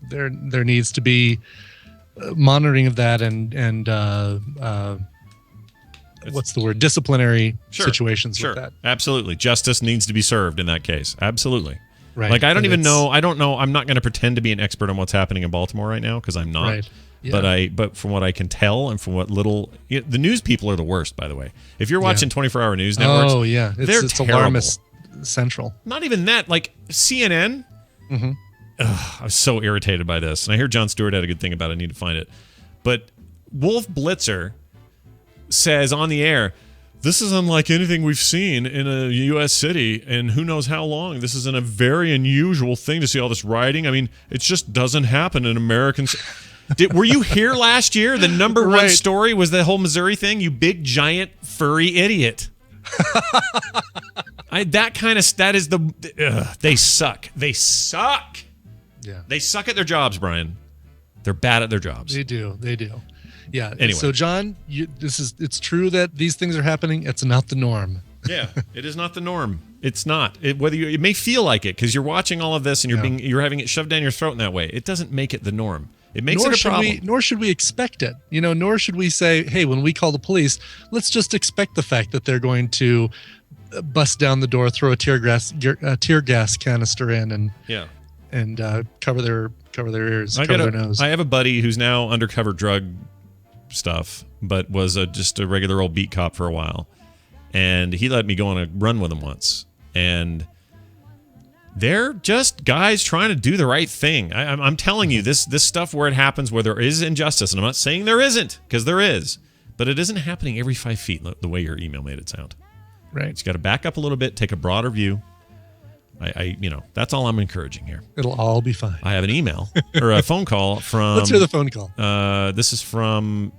there needs to be monitoring of that and what's the word? Disciplinary situations with that. Absolutely. Justice needs to be served in that case. Absolutely. Right. Like, I don't know. I'm not going to pretend to be an expert on what's happening in Baltimore right now because I'm not. Right. Yeah. But from what I can tell and from what the news people are the worst, by the way. If you're watching 24-hour news networks, they're it's terrible. alarmist central. Not even that. Like CNN. Mm-hmm. I was so irritated by this, and I hear Jon Stewart had a good thing about it. I need to find it. But Wolf Blitzer says on the air, this is unlike anything we've seen in a U.S. city and who knows how long. This is a very unusual thing to see all this rioting. I mean, it just doesn't happen in Americans. Were you here last year? The number one story was the whole Missouri thing. You big, giant, furry idiot. They suck. They suck. Yeah. They suck at their jobs, Brian. They're bad at their jobs. They do. Yeah. Anyway. So, John, it's true that these things are happening. It's not the norm. Yeah, it is not the norm. It's not. It may feel like it because you're watching all of this and you're having it shoved down your throat in that way. It doesn't make it the norm. It makes it a problem. Nor should we expect it. Nor should we say, hey, when we call the police, let's just expect the fact that they're going to bust down the door, throw a tear gas canister in, and cover their ears, cover their nose. I have a buddy who's now undercover drug stuff, but was just a regular old beat cop for a while, and he let me go on a run with him once, and they're just guys trying to do the right thing. I'm telling you, this stuff where it happens, where there is injustice, and I'm not saying there isn't, because there is, but it isn't happening every 5 feet the way your email made it sound. Right. You got to back up a little bit, take a broader view. That's all I'm encouraging here. It'll all be fine. I have an email or a phone call from. Let's hear the phone call. This is from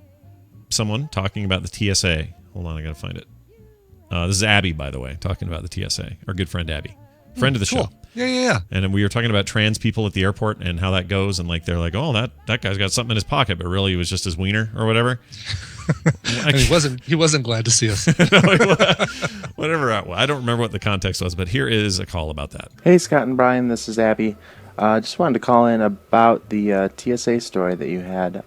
someone talking about the TSA. Hold on, I got to find it. This is Abby, by the way, talking about the TSA. Our good friend Abby, friend of the show. Yeah. And we were talking about trans people at the airport and how that goes, and they're like, oh, that guy's got something in his pocket, but really it was just his wiener or whatever. And he wasn't glad to see us. Whatever. I don't remember what the context was, but here is a call about that. Hey, Scott and Brian, this is Abby. Just wanted to call in about the TSA story that you had.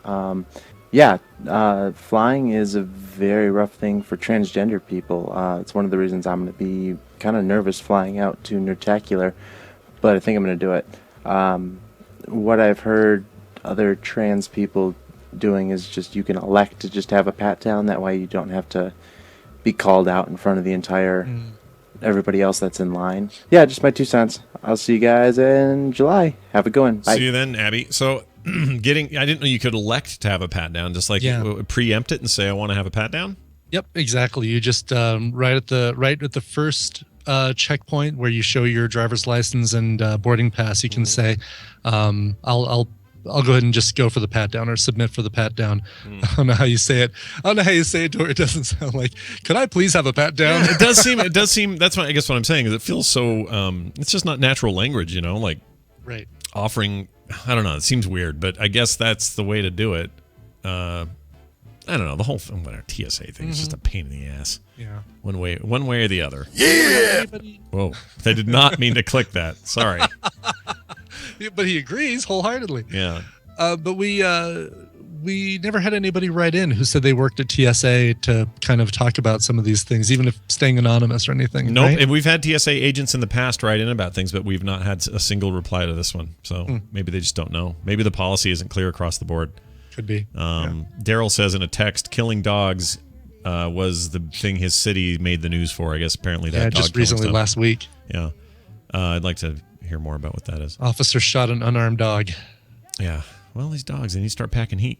Flying is a very rough thing for transgender people. It's one of the reasons I'm going to be kind of nervous flying out to Nurtacular, but I think I'm going to do it. What I've heard other trans people doing is just you can elect to just have a pat down. That way you don't have to be called out in front of the entire everybody else that's in line. Yeah, just my 2 cents. I'll see you guys in July. Have a good one. Bye. See you then, Abby. So I didn't know you could elect to have a pat down, just like preempt it and say I want to have a pat down. Yep, exactly. You just right at the first checkpoint where you show your driver's license and boarding pass, you can say, I'll go ahead and just go for the pat down or submit for the pat down. I don't know how you say it. I don't know how you say it to where it doesn't sound like, could I please have a pat down? Yeah, it does seem, that's what I guess what I'm saying is it feels so, it's just not natural language, like, right. offering, I don't know, it seems weird, but I guess that's the way to do it. I don't know, the whole whatever, TSA thing is just a pain in the ass. Yeah. One way or the other. Yeah. Whoa, I did not mean to click that. Sorry. But he agrees wholeheartedly. Yeah. But we never had anybody write in who said they worked at TSA to kind of talk about some of these things, even if staying anonymous or anything. Nope. Right? And we've had TSA agents in the past write in about things, but we've not had a single reply to this one. So maybe they just don't know. Maybe the policy isn't clear across the board. Could be. Daryl says in a text, killing dogs was the thing his city made the news for. I guess apparently that dog just recently stuff. last week. Yeah. I'd like to hear more about what that is. Officer shot an unarmed dog. Yeah. Well, these dogs, they need to start packing heat.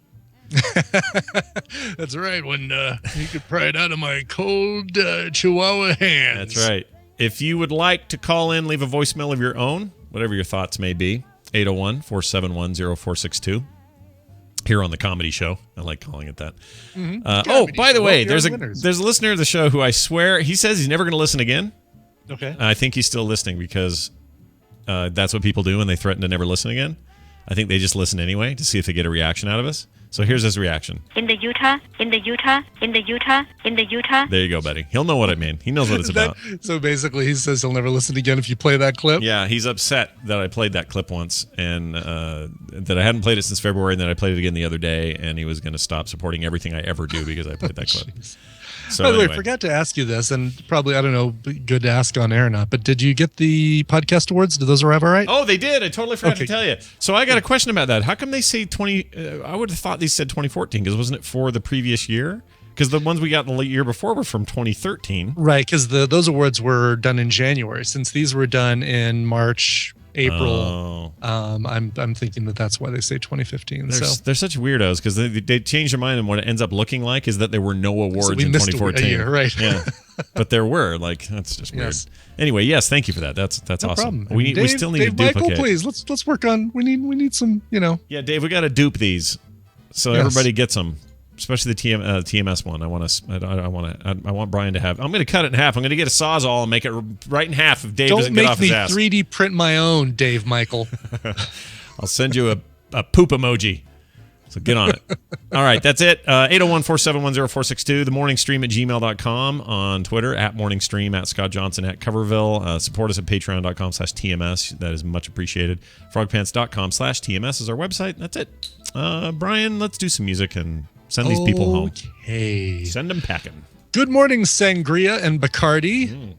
That's right. When you could pry it out of my cold Chihuahua hands. That's right. If you would like to call in, leave a voicemail of your own, whatever your thoughts may be, 801-471-0462. Here on the comedy show. I like calling it that. By the way, there's a listener of the show who I swear, he says he's never going to listen again. Okay. I think he's still listening because that's what people do when they threaten to never listen again. I think they just listen anyway to see if they get a reaction out of us. So here's his reaction. In the Utah. There you go, buddy. He'll know what I mean. He knows what it's about. So basically, he says he'll never listen again if you play that clip. Yeah, he's upset that I played that clip once and that I hadn't played it since February and that I played it again the other day, and he was going to stop supporting everything I ever do because I played that clip. So By the way, anyway. I forgot to ask you this, and probably, I don't know, good to ask on air or not, but did you get the podcast awards? Did those arrive all right? Oh, they did. I totally forgot to tell you. So I got a question about that. How come they say 20? I would have thought these said 2014 because wasn't it for the previous year? Because the ones we got the year before were from 2013. Right, because those awards were done in January. Since these were done in March, April, I'm thinking that's why they say 2015. They're such weirdos because they change their mind, and what it ends up looking like is that there were no awards we in missed a 2014. year, right. Yeah, but there were. Like, that's just weird. Yes. Anyway, yes, thank you for that. That's No awesome. problem. We Dave, still need Dave to duplicate. Michael, please let's work on. We need some. Yeah, Dave, we got to dupe these so Yes. everybody gets them. Especially the TMS one. I want Brian to have. I'm going to cut it in half. I'm going to get a Sawzall and make it right in half if Dave doesn't Don't get off make his me ass. 3D print my own, Dave Michael. I'll send you a poop emoji. So get on it. All right, that's it. 801-471-0462. The Morning Stream at gmail.com. On Twitter, at Morning Stream, at Scott Johnson, at Coverville. Support us at patreon.com/TMS. That is much appreciated. Frogpants.com/TMS is our website. That's it. Brian, let's do some music and send these people home. Okay. Send them packing. Good morning, Sangria and Bacardi.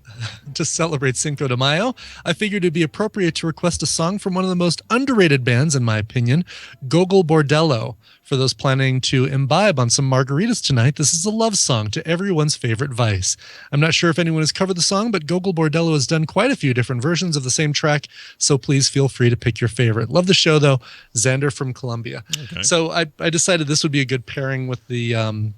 To celebrate Cinco de Mayo, I figured it'd be appropriate to request a song from one of the most underrated bands, in my opinion, Gogol Bordello. For those planning to imbibe on some margaritas tonight, this is a love song to everyone's favorite vice. I'm not sure if anyone has covered the song, but Gogol Bordello has done quite a few different versions of the same track, so please feel free to pick your favorite. Love the show, though. Xander from Colombia. Okay. So I decided this would be a good pairing with the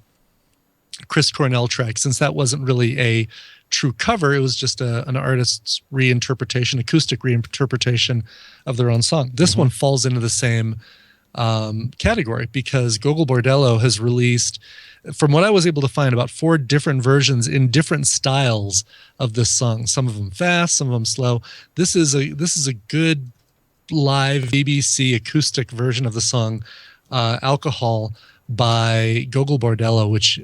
Chris Cornell track, since that wasn't really a true cover. It was just an artist's reinterpretation, acoustic reinterpretation of their own song. This one falls into the same category because Gogol Bordello has released, from what I was able to find, about 4 different versions in different styles of this song. Some of them fast, some of them slow. This is a good live BBC acoustic version of the song Alcohol by Gogol Bordello, which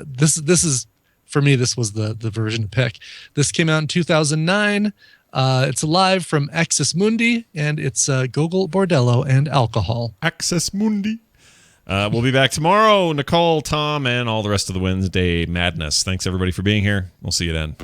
this is, for me, this was the version to pick. This came out in 2009. It's live from Axis Mundi, and it's Gogol Bordello and Alcohol. Axis Mundi. We'll be back tomorrow. Nicole, Tom, and all the rest of the Wednesday madness. Thanks, everybody, for being here. We'll see you then.